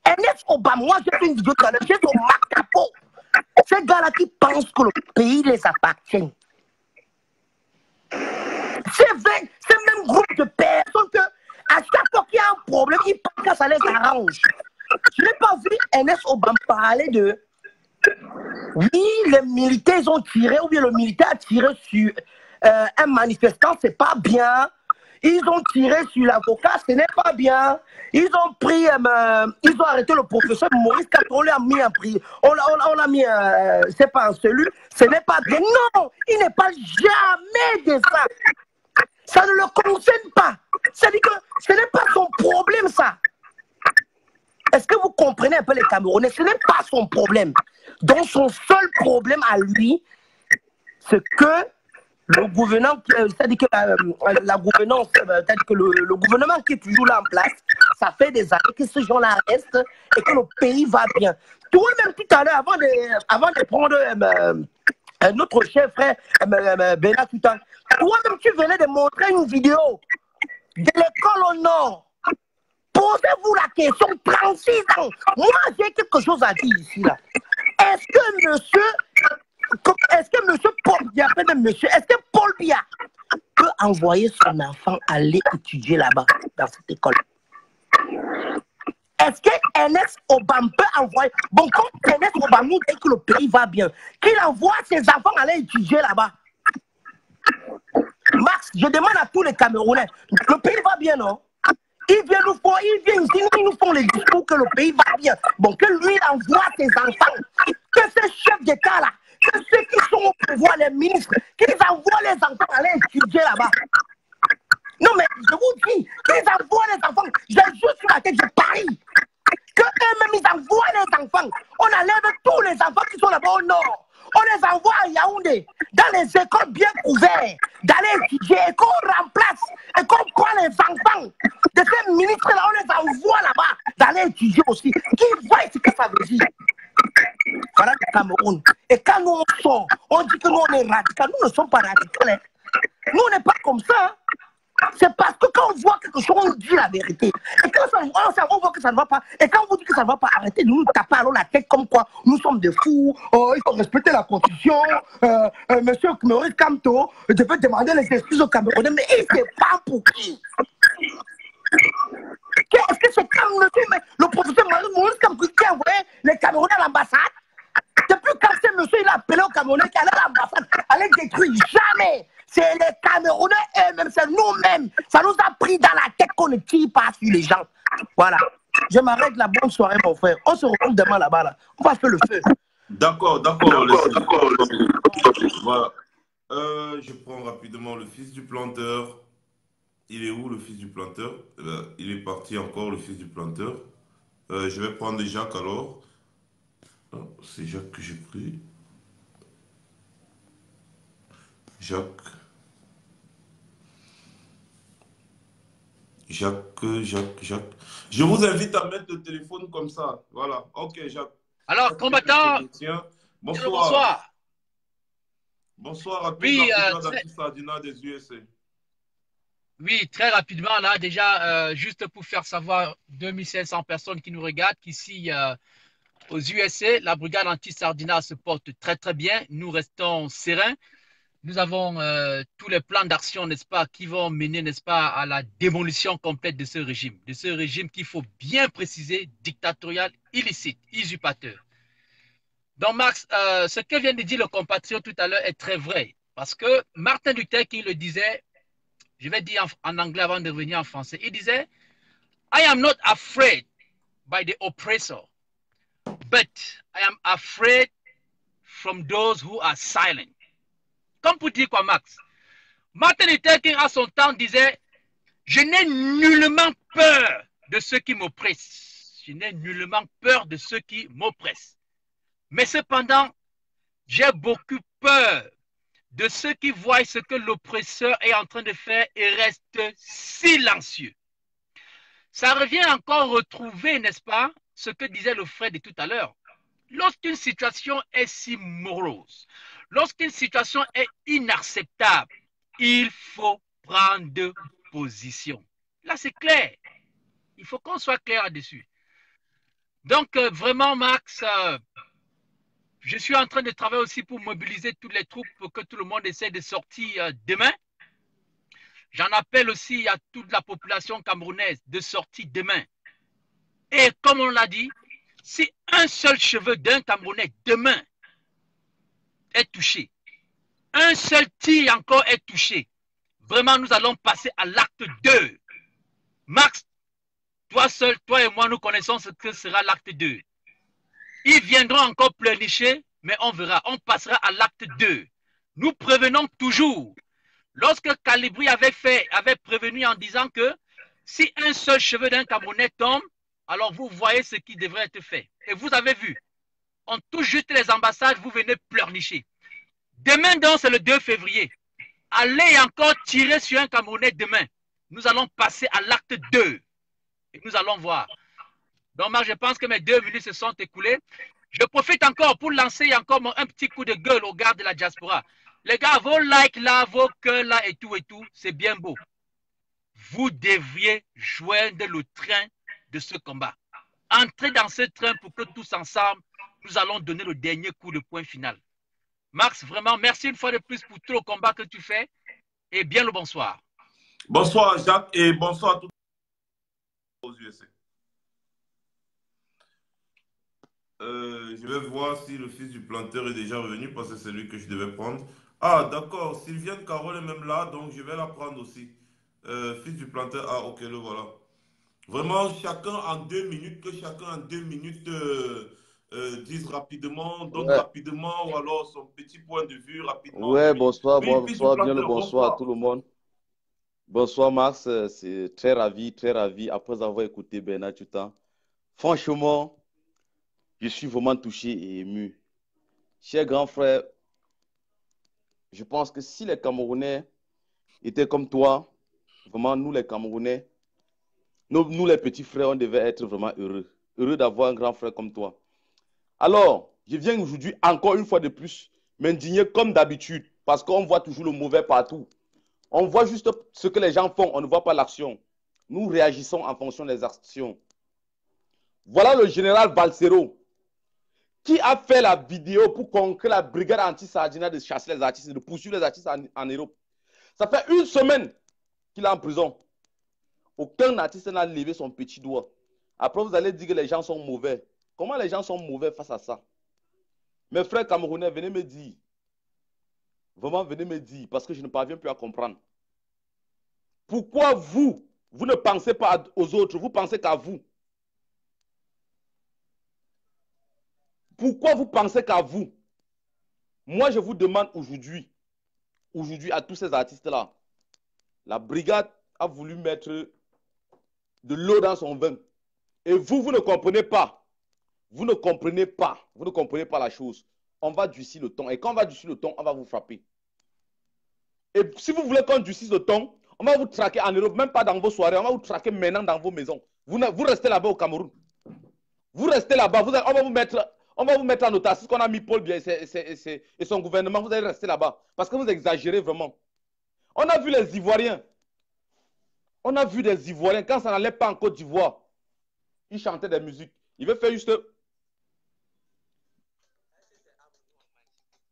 Ernest Obama, moi, j'ai fait une vidéo tout à l'heure, j'ai ton macapo. Ces gars-là qui pensent que le pays les appartient. ces mêmes groupes de personnes que à chaque fois qu'il y a un problème, ils pensent que ça les arrange. Je n'ai pas vu Ernest Obama parler de oui, les militaires ils ont tiré, ou bien le militaire a tiré sur un manifestant, c'est pas bien. Ils ont tiré sur l'avocat, ce n'est pas bien. Ils ont pris, ils ont arrêté le professeur Maurice Kamto, on l'a mis en prix. On l'a mis, c'est pas en cellule, ce n'est pas bien. Non, il n'est pas jamais de ça. Ça ne le concerne pas. C'est-à-dire que ce n'est pas son problème, ça. Est-ce que vous comprenez un peu les Camerounais? Ce n'est pas son problème. Donc son seul problème à lui, c'est que le gouvernement, c'est-à-dire que la gouvernance, c'est-à-dire que le gouvernement qui est toujours là en place, ça fait des années que ces gens-là restent et que le pays va bien. Toi-même tout à l'heure, avant de prendre notre cher frère Bernard tout à l'heure, toi-même tu venais de montrer une vidéo de l'école au Nord. Posez-vous la question, 36 ans. Moi, j'ai quelque chose à dire ici, là. Est-ce que monsieur Paul Biya, est-ce que Paul Biya peut envoyer son enfant aller étudier là-bas, dans cette école? Est-ce que Ernest Obama peut envoyer... Bon, quand Ernest Obama nous dit que le pays va bien, qu'il envoie ses enfants aller étudier là-bas. Max, je demande à tous les Camerounais, le pays va bien, non? Ils viennent nous font les discours que le pays va bien. Bon, que lui envoie ses enfants, que ces chefs d'État-là, que ceux qui sont au pouvoir, les ministres, qu'ils envoient les enfants aller étudier là-bas. Non, mais je vous dis, qu'ils envoient les enfants, j'ai juste sur la tête, je parie. Que eux-mêmes, ils envoient les enfants. On enlève tous les enfants qui sont là-bas au nord. On les envoie à Yaoundé, dans les écoles bien couvertes, d'aller étudier, et qu'on remplace, et qu'on prend les enfants de ces ministres-là, on les envoie là-bas, d'aller étudier aussi. Qui voient ce que ça veut dire? Voilà le Cameroun. Et quand nous on sort, on dit que nous on est radicaux. Nous ne sommes pas radicaux. Hein. Nous on n'est pas comme ça. Hein. C'est parce que quand on voit quelque chose, on dit la vérité. Et quand on voit que ça ne va pas, et quand on vous dit que ça ne va pas, arrêtez de nous taper alors la tête comme quoi nous sommes des fous, il faut respecter la constitution, monsieur Maurice Kamto, je vais demander les excuses aux Camerounais, mais il ne sait pas pour qui. Est-ce que c'est comme le professeur Maurice Kamto qui a envoyé les Camerounais à l'ambassade? Depuis quand ce monsieur il a appelé aux Camerounais qui allait à l'ambassade, allait détruire? Jamais. C'est les Camerounais eux-mêmes, c'est nous-mêmes. Ça nous a pris dans la tête qu'on ne tire pas sur les gens. Voilà. Je m'arrête la bonne soirée, mon frère. On se retrouve demain là-bas. Là. On va faire le feu. D'accord. Voilà. Je prends rapidement le fils du planteur. Il est où, le fils du planteur? Il est parti encore, le fils du planteur. Je vais prendre Jacques alors. C'est Jacques que j'ai pris. Jacques. Je vous invite à mettre le téléphone comme ça. Voilà. Ok, Jacques. Alors, combattant. Bonsoir. Bonsoir à tous les Sardina des USA. Oui, très rapidement, là, déjà, juste pour faire savoir 2500 personnes qui nous regardent, qu'ici, aux USA, la brigade anti-Sardina se porte très, très bien. Nous restons sereins. Nous avons tous les plans d'action, n'est-ce pas, qui vont mener, n'est-ce pas, à la démolition complète de ce régime qu'il faut bien préciser, dictatorial, illicite, usurpateur. Donc, Max, ce que vient de dire le compatriote tout à l'heure est très vrai, parce que Martin Luther King le disait, je vais dire en anglais avant de revenir en français, il disait, I am not afraid by the oppressor, but I am afraid from those who are silent. Comme pour dire quoi, Max? Martin Luther King, à son temps, disait, je n'ai nullement peur de ceux qui m'oppressent. Je n'ai nullement peur de ceux qui m'oppressent. Mais cependant, j'ai beaucoup peur de ceux qui voient ce que l'oppresseur est en train de faire et restent silencieux. Ça revient encore retrouver, n'est-ce pas, ce que disait le frère de tout à l'heure. Lorsqu'une situation est si morose, lorsqu'une situation est inacceptable, il faut prendre position. Là, c'est clair. Il faut qu'on soit clair là-dessus. Donc, vraiment, Max, je suis en train de travailler aussi pour mobiliser toutes les troupes pour que tout le monde essaie de sortir demain. J'en appelle aussi à toute la population camerounaise de sortir demain. Et comme on l'a dit, si un seul cheveu d'un Camerounais demain est touché, un seul tir encore est touché, vraiment nous allons passer à l'acte 2. Max, toi seul, toi et moi, nous connaissons ce que sera l'acte 2. Ils viendront encore pleurnicher, mais on verra, on passera à l'acte 2. Nous prévenons toujours. Lorsque Calibri avait prévenu en disant que si un seul cheveu d'un Camerounais tombe, alors vous voyez ce qui devrait être fait. Et vous avez vu, on touche juste les ambassades, vous venez pleurnicher. Demain donc, c'est le 2 février. Allez encore tirer sur un Camerounais demain. Nous allons passer à l'acte 2. Et nous allons voir. Donc, moi, je pense que mes 2 minutes se sont écoulées. Je profite encore pour lancer encore un petit coup de gueule aux gars de la diaspora. Les gars, vos likes là, vos cœurs là et tout, c'est bien beau. Vous devriez joindre le train de ce combat. Entrez dans ce train pour que tous ensemble, nous allons donner le dernier coup de poing final. Max, vraiment, merci une fois de plus pour tout le combat que tu fais. Et bien le bonsoir. Bonsoir Jacques et bonsoir à tous aux USA. Je vais voir si le fils du planteur est déjà revenu parce que c'est lui que je devais prendre. Ah d'accord, Sylviane Carole est même là, donc je vais la prendre aussi. Fils du planteur, ah ok, le voilà. Vraiment, chacun en 2 minutes, que chacun en 2 minutes dise rapidement, donne rapidement, ou alors son petit point de vue rapidement. Ouais, bonsoir, Oui, bonsoir, bien le bonsoir à tout le monde. Bonsoir Max, c'est très ravi, après avoir écouté Bernard Tutan. Franchement, je suis vraiment touché et ému. Cher grand frère, je pense que si les Camerounais étaient comme toi, vraiment nous les Camerounais, nous les petits frères, on devait être vraiment heureux. Heureux d'avoir un grand frère comme toi. Alors, je viens aujourd'hui encore une fois de plus m'indigner comme d'habitude parce qu'on voit toujours le mauvais partout. On voit juste ce que les gens font, on ne voit pas l'action. Nous réagissons en fonction des actions. Voilà le général Valsero qui a fait la vidéo pour conquérir la brigade anti-Sardina de chasser les artistes, de poursuivre les artistes en Europe. Ça fait 1 semaine qu'il est en prison. Aucun artiste n'a levé son petit doigt. Après, vous allez dire que les gens sont mauvais. Comment les gens sont mauvais face à ça? Mes frères camerounais, venez me dire. Vraiment, venez me dire, parce que je ne parviens plus à comprendre. Pourquoi vous ne pensez pas aux autres, vous pensez qu'à vous? Pourquoi vous pensez qu'à vous? Moi, je vous demande aujourd'hui à tous ces artistes-là, la brigade a voulu mettre de l'eau dans son vin. Et vous ne comprenez pas. Vous ne comprenez pas la chose. On va durcir le ton. Et quand on va durcir le ton, on va vous frapper. Et si vous voulez qu'on durcisse le ton, on va vous traquer en Europe, même pas dans vos soirées. On va vous traquer maintenant dans vos maisons. Vous restez là-bas au Cameroun. Vous restez là-bas. On va vous mettre en otage. C'est ce qu'on a mis Paul Biya et son gouvernement. Vous allez rester là-bas. Parce que vous exagérez vraiment. On a vu les Ivoiriens. On a vu des Ivoiriens. Quand ça n'allait pas en Côte d'Ivoire, ils chantaient des musiques. Il veut faire juste...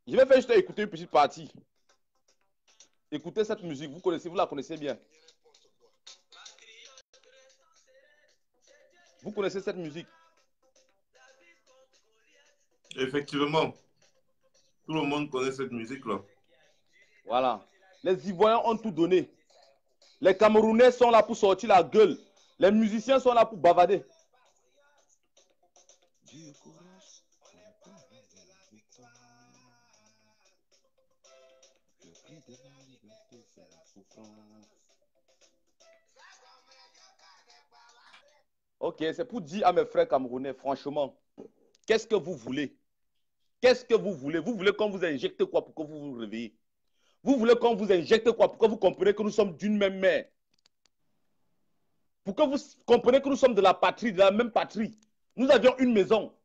Je vais faire juste écouter une petite partie. Écoutez cette musique, vous la connaissez bien. Vous connaissez cette musique? Effectivement. Tout le monde connaît cette musique-là. Voilà. Les Ivoiriens ont tout donné. Les Camerounais sont là pour sortir la gueule. Les musiciens sont là pour bavader. Ok, c'est pour dire à mes frères camerounais, franchement, qu'est-ce que vous voulez? Qu'est-ce que vous voulez? Vous voulez qu'on vous injecte quoi pour que vous vous réveillez? Vous voulez qu'on vous injecte quoi pour que vous compreniez que nous sommes d'une même mère? Pour que vous compreniez que nous sommes de la patrie, de la même patrie. Nous avions une maison.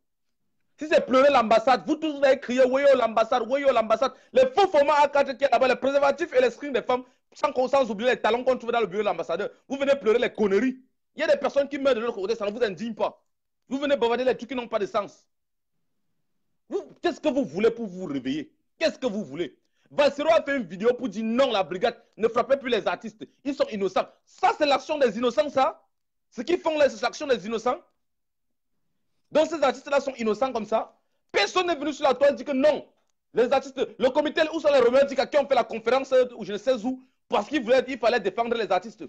Si c'est pleurer l'ambassade, vous tous vous allez crier oui l'ambassade, oui l'ambassade. Les faux formats A4 qui est là-bas, les préservatifs et les screens des femmes, sans oublier les talons qu'on trouve dans le bureau de l'ambassadeur. Vous venez pleurer les conneries. Il y a des personnes qui meurent de l'autre côté, ça ne vous indigne pas. Vous venez bavader les trucs qui n'ont pas de sens. Qu'est-ce que vous voulez pour vous réveiller? Qu'est-ce que vous voulez? Vassero a fait une vidéo pour dire non, la brigade ne frappait plus les artistes. Ils sont innocents. Ça, c'est l'action des innocents, ça. Ce qu'ils font là, c'est l'action des innocents. Donc, ces artistes-là sont innocents comme ça. Personne n'est venu sur la toile dire que non. Les artistes, le comité, où sont les romantiques à qui on fait la conférence, ou je ne sais où, parce qu'il fallait défendre les artistes.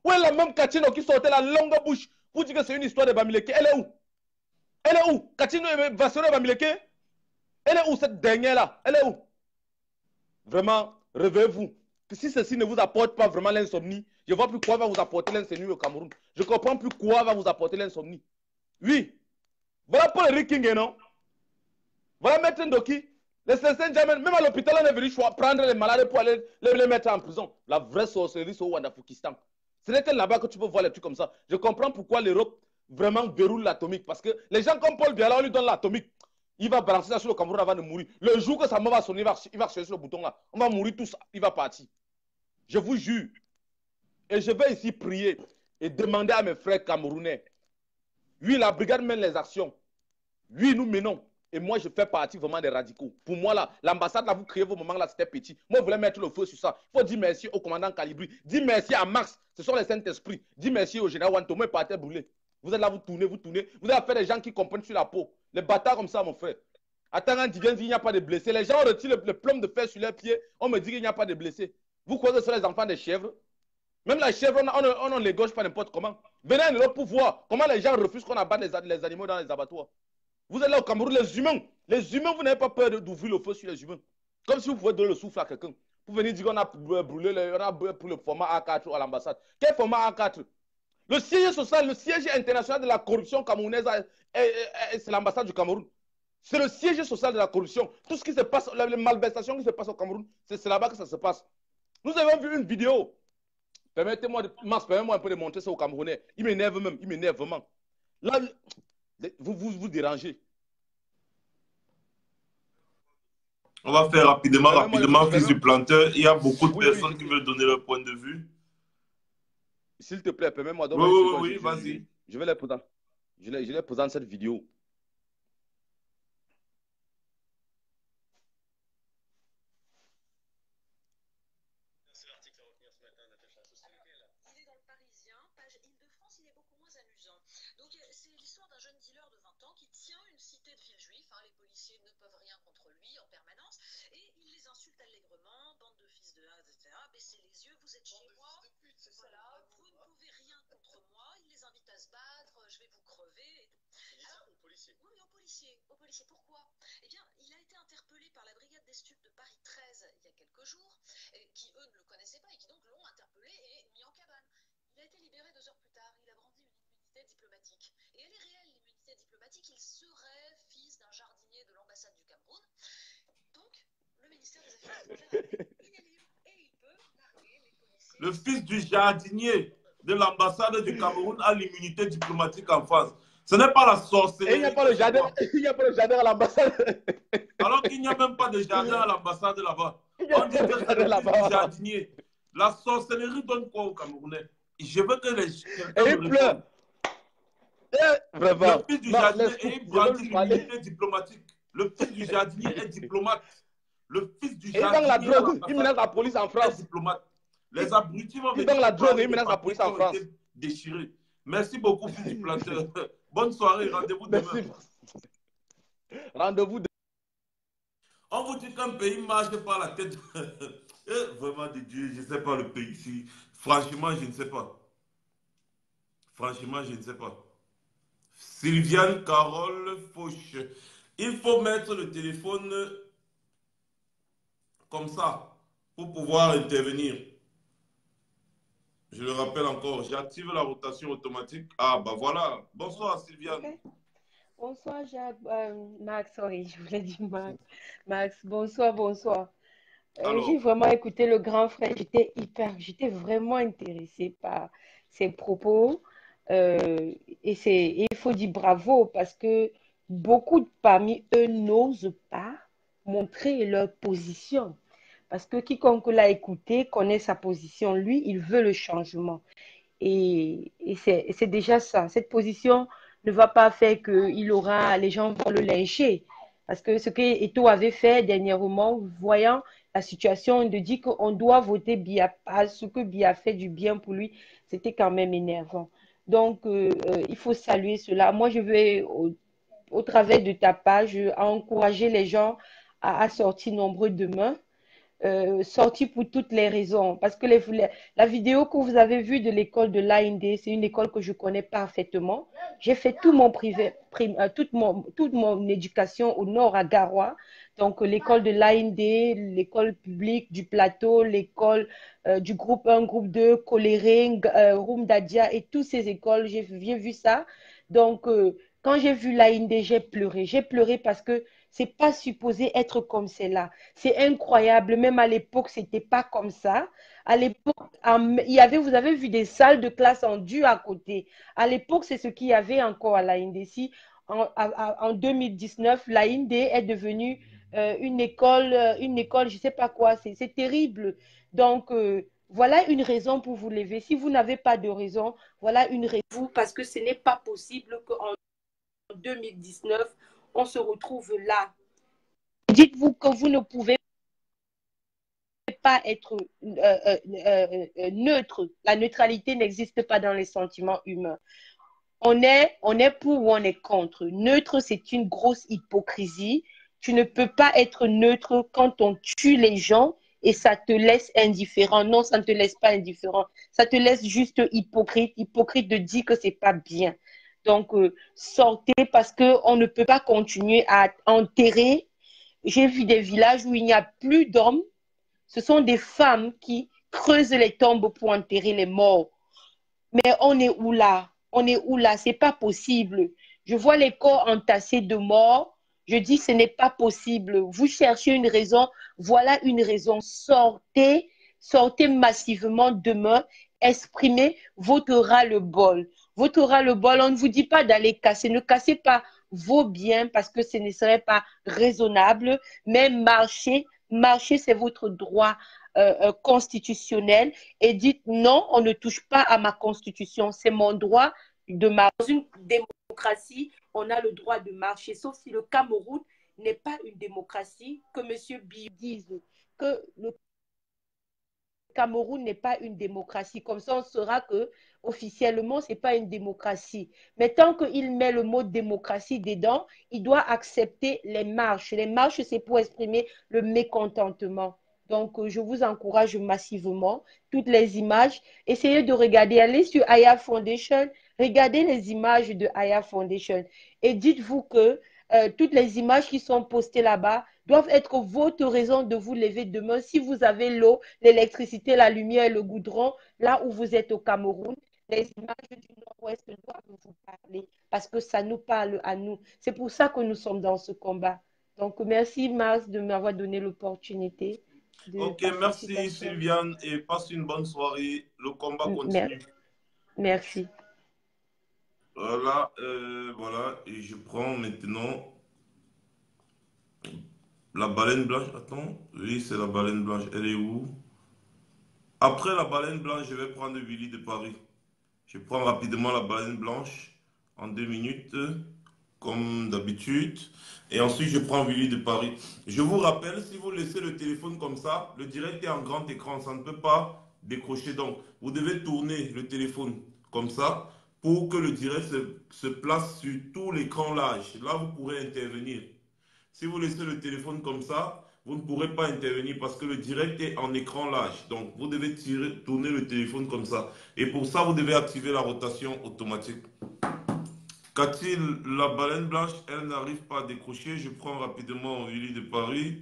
Où est la même Katino qui sortait la longue bouche pour dire que c'est une histoire de Bamileke? Elle est où? Elle est où? Katino et Vassero et Bamileke? Elle est où cette dernière-là? Elle est où? Vraiment, réveillez-vous. Si ceci ne vous apporte pas vraiment l'insomnie, je ne vois plus quoi va vous apporter l'insomnie au Cameroun. Je ne comprends plus quoi va vous apporter l'insomnie. Oui. Voilà pour le King, non? Voilà Maître Ndoki. Les Saint-Germain, même à l'hôpital, on est venu prendre les malades pour aller les mettre en prison. La vraie sorcellerie, c'est au Wandafukistan. Ce n'est que là-bas que tu peux voir les trucs comme ça. Je comprends pourquoi l'Europe vraiment verroule l'atomique. Parce que les gens comme Paul Biala, on lui donne l'atomique. Il va balancer ça sur le Cameroun avant de mourir. Le jour que sa mort va sonner, il va chercher sur le bouton là. On va mourir tous, il va partir. Je vous jure. Et je vais ici prier et demander à mes frères camerounais. Oui, la brigade mène les actions. Oui, nous menons. Et moi, je fais partie vraiment des radicaux. Pour moi, là, l'ambassade, là, vous créez vos moments, là, c'était petit. Moi, je voulais mettre le feu sur ça. Il faut dire merci au commandant Calibri. Dis merci à Max. Ce sont les Saint-Esprits. Dis merci au général Wanto. Moi, partez brûler. Vous êtes là, vous tournez, vous tournez. Vous avez fait des gens qui comprennent sur la peau. Les bâtards comme ça, mon frère. Attends, quand il vient dire qu'il n'y a pas de blessés. Les gens retirent le plomb de fer sur leurs pieds. On me dit qu'il n'y a pas de blessés. Vous croyez que ce sont les enfants des chèvres? Même la chèvre, on ne les gauche pas n'importe comment. Venez en Europe pour voir comment les gens refusent qu'on abatte les animaux dans les abattoirs. Vous êtes là au Cameroun, les humains, vous n'avez pas peur d'ouvrir le feu sur les humains. Comme si vous pouvez donner le souffle à quelqu'un. Vous venez dire qu'on a brûlé, on a pour le format A4 à l'ambassade. Quel format A4? Le siège social, le siège international de la corruption camerounaise, c'est l'ambassade du Cameroun. C'est le siège social de la corruption. Tout ce qui se passe, les malversations qui se passent au Cameroun, c'est là-bas que ça se passe. Nous avons vu une vidéo. Permettez-moi un peu de montrer ça aux Camerounais. Il m'énerve même, il m'énerve vraiment. Là, vous dérangez. On va faire rapidement, fils du planteur. Il y a beaucoup de personnes qui veulent donner leur point de vue. S'il te plaît, permets-moi. Oui, vas-y. Je vais les présenter cette vidéo. Ne peuvent rien contre lui en permanence et il les insulte allègrement, bande de fils de 1, etc. Baissez les yeux, vous êtes chez moi, voilà, vous ne pouvez rien contre moi, il les invite à se battre, je vais vous crever. Alors, aux policiers. Oui, aux policiers. Pourquoi? Eh bien, il a été interpellé par la brigade des stupes de Paris 13 il y a quelques jours, qui eux ne le connaissaient pas et qui donc l'ont interpellé et mis en cabane. Il a été libéré 2 heures plus tard, il a brandi une immunité diplomatique. Et elle est réelle, l'immunité diplomatique, il serait fils d'un jardinier de l'ambassade du Cameroun. Donc, le ministère des Affaires étrangères, il est libre et il peut narguer les policiers. Le fils du jardinier de l'ambassade du Cameroun a l'immunité diplomatique en France. Ce n'est pas la sorcellerie. Et il n'y a pas le jardin à l'ambassade. Alors qu'il n'y a même pas de jardin à l'ambassade là-bas. On dit que c'est le fils du jardinier. La sorcellerie donne quoi aux Camerounais? Je veux que les... Et il pleure. Le fils du jardinier est brandi l'immunité diplomatique. Le fils du jardinier est diplomate. Le fils du jardinier... Et dans la drogue, il menace la police en France. Diplomate. Les abrutis vont venir... Dans la drogue, il menace la police en France. Déchiré. Merci beaucoup, fils du planteur. Bonne soirée, rendez-vous demain. Rendez-vous demain. On vous dit qu'un pays marche par la tête. Vraiment de Dieu, je ne sais pas le pays ici. Franchement, je ne sais pas. Franchement, je ne sais pas. Sylviane Carole Fauche. Il faut mettre le téléphone comme ça pour pouvoir intervenir. Je le rappelle encore, j'active la rotation automatique. Ah, bah voilà. Bonsoir, Sylviane. Okay. Bonsoir, Jacques. Max, sorry, je voulais dire Max. Max, bonsoir. J'ai vraiment écouté le grand frère. J'étais vraiment intéressée par ses propos. Et il faut dire bravo parce que beaucoup parmi eux n'osent pas montrer leur position. Parce que quiconque l'a écouté connaît sa position. Lui, il veut le changement. Et c'est déjà ça. Cette position ne va pas faire que les gens vont le lyncher. Parce que ce que Eto'o avait fait dernièrement, voyant la situation, de dire qu'on doit voter Biya, ce que Biya a fait du bien pour lui, c'était quand même énervant. Donc, il faut saluer cela. Moi, je vais, au travers de ta page, encourager les gens à sortir nombreux demain. Sorti pour toutes les raisons. Parce que la vidéo que vous avez vue de l'école de l'AND, c'est une école que je connais parfaitement. J'ai fait tout mon privé, toute mon éducation au nord à Garoua. Donc, l'école de l'AND, l'école publique du plateau, l'école du groupe 1, groupe 2, Coléré, Rumdadia et toutes ces écoles, j'ai bien vu ça. Donc, quand j'ai vu l'AND, j'ai pleuré. J'ai pleuré parce que c'est pas supposé être comme c'est là. C'est incroyable. Même à l'époque, c'était pas comme ça. À l'époque, il y avait, vous avez vu des salles de classe en dur à côté. À l'époque, c'est ce qu'il y avait encore à l'ANDC. En 2019, l'AND est devenue une école, je sais pas quoi. C'est terrible. Donc, voilà une raison pour vous lever. Si vous n'avez pas de raison, voilà une raison parce que ce n'est pas possible qu'en 2019, on se retrouve là. Dites-vous que vous ne pouvez pas être neutre. La neutralité n'existe pas dans les sentiments humains. On est pour ou on est contre. Neutre, c'est une grosse hypocrisie. Tu ne peux pas être neutre quand on tue les gens et ça te laisse indifférent. Non, ça ne te laisse pas indifférent. Ça te laisse juste hypocrite de dire que c'est pas bien. Donc, sortez parce qu'on ne peut pas continuer à enterrer. J'ai vu des villages où il n'y a plus d'hommes. Ce sont des femmes qui creusent les tombes pour enterrer les morts. Mais on est où là? On est où là? C'est pas possible. Je vois les corps entassés de morts. Je dis ce n'est pas possible. Vous cherchez une raison. Voilà une raison. Sortez, sortez massivement demain. Exprimez votre ras-le-bol. Votre ras-le-bol, on ne vous dit pas d'aller casser. Ne cassez pas vos biens parce que ce ne serait pas raisonnable. Mais marchez, marchez, c'est votre droit constitutionnel et dites non, on ne touche pas à ma constitution, c'est mon droit de marcher. Dans une démocratie, on a le droit de marcher, sauf si le Cameroun n'est pas une démocratie, que M. Biya dise que le Cameroun n'est pas une démocratie. Comme ça, on saura que officiellement, ce n'est pas une démocratie. Mais tant qu'il met le mot démocratie dedans, il doit accepter les marches. Les marches, c'est pour exprimer le mécontentement. Donc, je vous encourage massivement. Toutes les images, essayez de regarder. Allez sur Aya Foundation, regardez les images de Aya Foundation. Et dites-vous que toutes les images qui sont postées là-bas doivent être votre raison de vous lever demain. Si vous avez l'eau, l'électricité, la lumière et le goudron, là où vous êtes au Cameroun, les images du Nord-Ouest doivent vous parler parce que ça nous parle à nous. C'est pour ça que nous sommes dans ce combat. Donc, merci Mars de m'avoir donné l'opportunité. Ok, merci Sylviane et passe une bonne soirée. Le combat continue. Merci. Voilà, voilà, et je prends maintenant la baleine blanche. Attends, oui, c'est la baleine blanche. Elle est où? Après la baleine blanche, je vais prendre Willy de Paris. Je prends rapidement la baleine blanche en 2 minutes, comme d'habitude. Et ensuite, je prends Willy de Paris. Je vous rappelle, si vous laissez le téléphone comme ça, le direct est en grand écran. Ça ne peut pas décrocher. Donc, vous devez tourner le téléphone comme ça pour que le direct se place sur tout l'écran large. Là, vous pourrez intervenir. Si vous laissez le téléphone comme ça, vous ne pourrez pas intervenir parce que le direct est en écran large. Donc, vous devez tourner le téléphone comme ça. Et pour ça, vous devez activer la rotation automatique. Cathy, la baleine blanche, elle n'arrive pas à décrocher. Je prends rapidement Willy de Paris.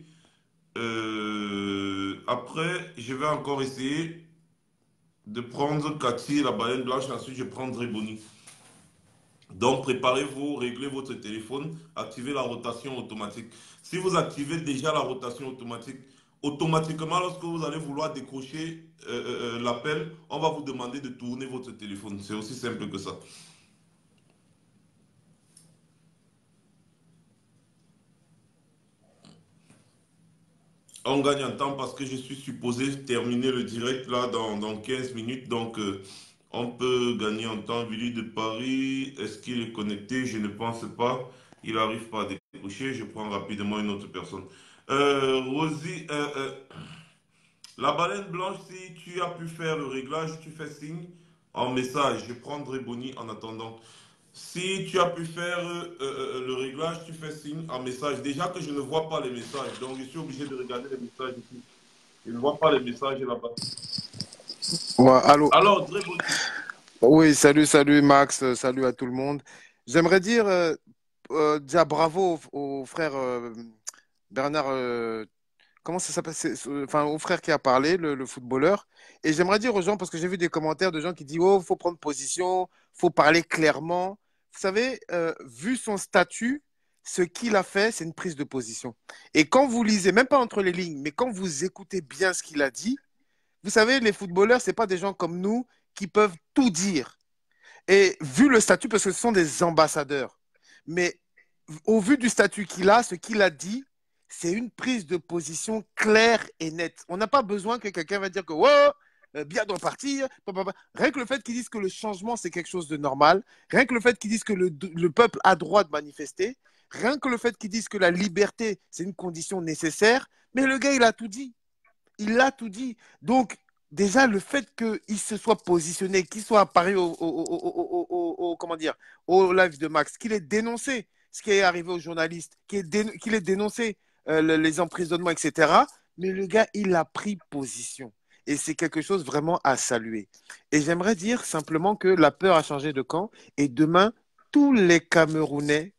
Après, je vais encore essayer de prendre Cathy, la baleine blanche. Ensuite, je prends Dréboni. Donc, préparez-vous, réglez votre téléphone, activez la rotation automatique. Si vous activez déjà la rotation automatique, automatiquement, lorsque vous allez vouloir décrocher l'appel, on va vous demander de tourner votre téléphone. C'est aussi simple que ça. On gagne en temps parce que je suis supposé terminer le direct là dans 15 minutes. Donc, on peut gagner en temps. Willy de Paris, est-ce qu'il est connecté? Je ne pense pas. Il n'arrive pas à décrocher. Je prends rapidement une autre personne. Rosie, la baleine blanche, si tu as pu faire le réglage, tu fais signe en message. Je prendrai Bonnie en attendant. Si tu as pu faire le réglage, tu fais signe en message. Déjà que je ne vois pas les messages, donc je suis obligé de regarder les messages ici. Je ne vois pas les messages là-bas. Ouais, allô? Alors, Dre Bonnie. Oui, salut, salut Max, salut à tout le monde. J'aimerais dire déjà bravo au frère Bernard, comment ça s'appelle? Enfin, au frère qui a parlé, le footballeur. Et j'aimerais dire aux gens, parce que j'ai vu des commentaires de gens qui disent, oh, faut prendre position, faut parler clairement. Vous savez, vu son statut, ce qu'il a fait, c'est une prise de position. Et quand vous lisez, même pas entre les lignes, mais quand vous écoutez bien ce qu'il a dit, vous savez, les footballeurs, ce n'est pas des gens comme nous qui peuvent tout dire. Et vu le statut, parce que ce sont des ambassadeurs, mais au vu du statut qu'il a, ce qu'il a dit, c'est une prise de position claire et nette. On n'a pas besoin que quelqu'un va dire que oh, bien doit partir. Rien que le fait qu'ils disent que le changement, c'est quelque chose de normal, rien que le fait qu'ils disent que le peuple a droit de manifester, rien que le fait qu'ils disent que la liberté, c'est une condition nécessaire, mais le gars, il a tout dit. Il a tout dit. Donc, déjà, le fait qu'il se soit positionné, qu'il soit apparu comment dire, au live de Max, qu'il ait dénoncé ce qui est arrivé aux journalistes, qu'il ait dénoncé les emprisonnements, etc. Mais le gars, il a pris position. Et c'est quelque chose vraiment à saluer. Et j'aimerais dire simplement que la peur a changé de camp. Et demain, tous les Camerounais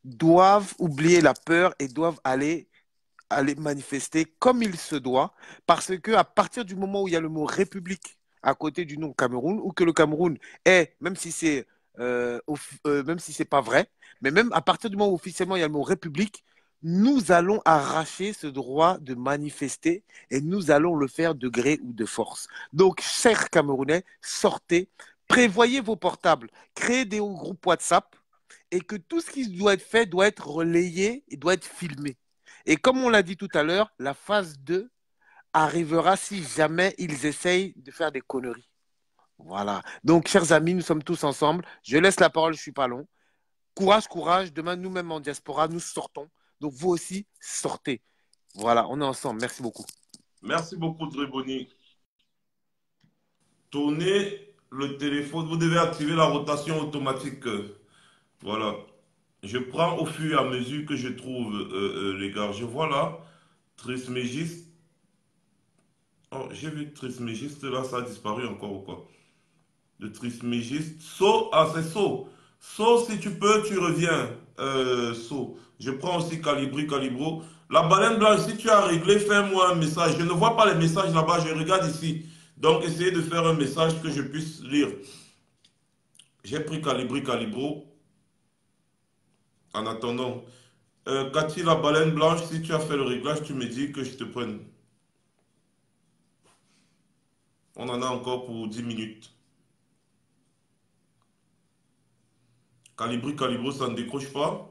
doivent oublier la peur et doivent aller manifester comme il se doit, parce que à partir du moment où il y a le mot République à côté du nom Cameroun, ou que le Cameroun est, même si c'est pas vrai, mais même à partir du moment où officiellement il y a le mot République, nous allons arracher ce droit de manifester et nous allons le faire de gré ou de force. Donc, chers Camerounais, sortez, prévoyez vos portables, créez des groupes WhatsApp et que tout ce qui doit être fait doit être relayé et doit être filmé. Et comme on l'a dit tout à l'heure, la phase 2 arrivera si jamais ils essayent de faire des conneries. Voilà. Donc, chers amis, nous sommes tous ensemble. Je laisse la parole, je ne suis pas long. Courage, courage. Demain, nous-mêmes en diaspora, nous sortons. Donc, vous aussi, sortez. Voilà, on est ensemble. Merci beaucoup. Merci beaucoup, Dre Bonnie. Tournez le téléphone. Vous devez activer la rotation automatique. Voilà. Je prends au fur et à mesure que je trouve les gars. Je vois là, Trismégiste. Oh, j'ai vu Trismégiste, là, ça a disparu encore ou quoi? Le Trismégiste. So, ah, c'est So. So, si tu peux, tu reviens. So. Je prends aussi Calibri, Calibro. La baleine blanche, si tu as réglé, fais-moi un message. Je ne vois pas les messages là-bas, je regarde ici. Donc, essayez de faire un message que je puisse lire. J'ai pris Calibri, Calibro. En attendant. Cathy, la baleine blanche, si tu as fait le réglage, tu me dis que je te prenne. On en a encore pour 10 minutes. Calibri, Calibro, ça ne décroche pas.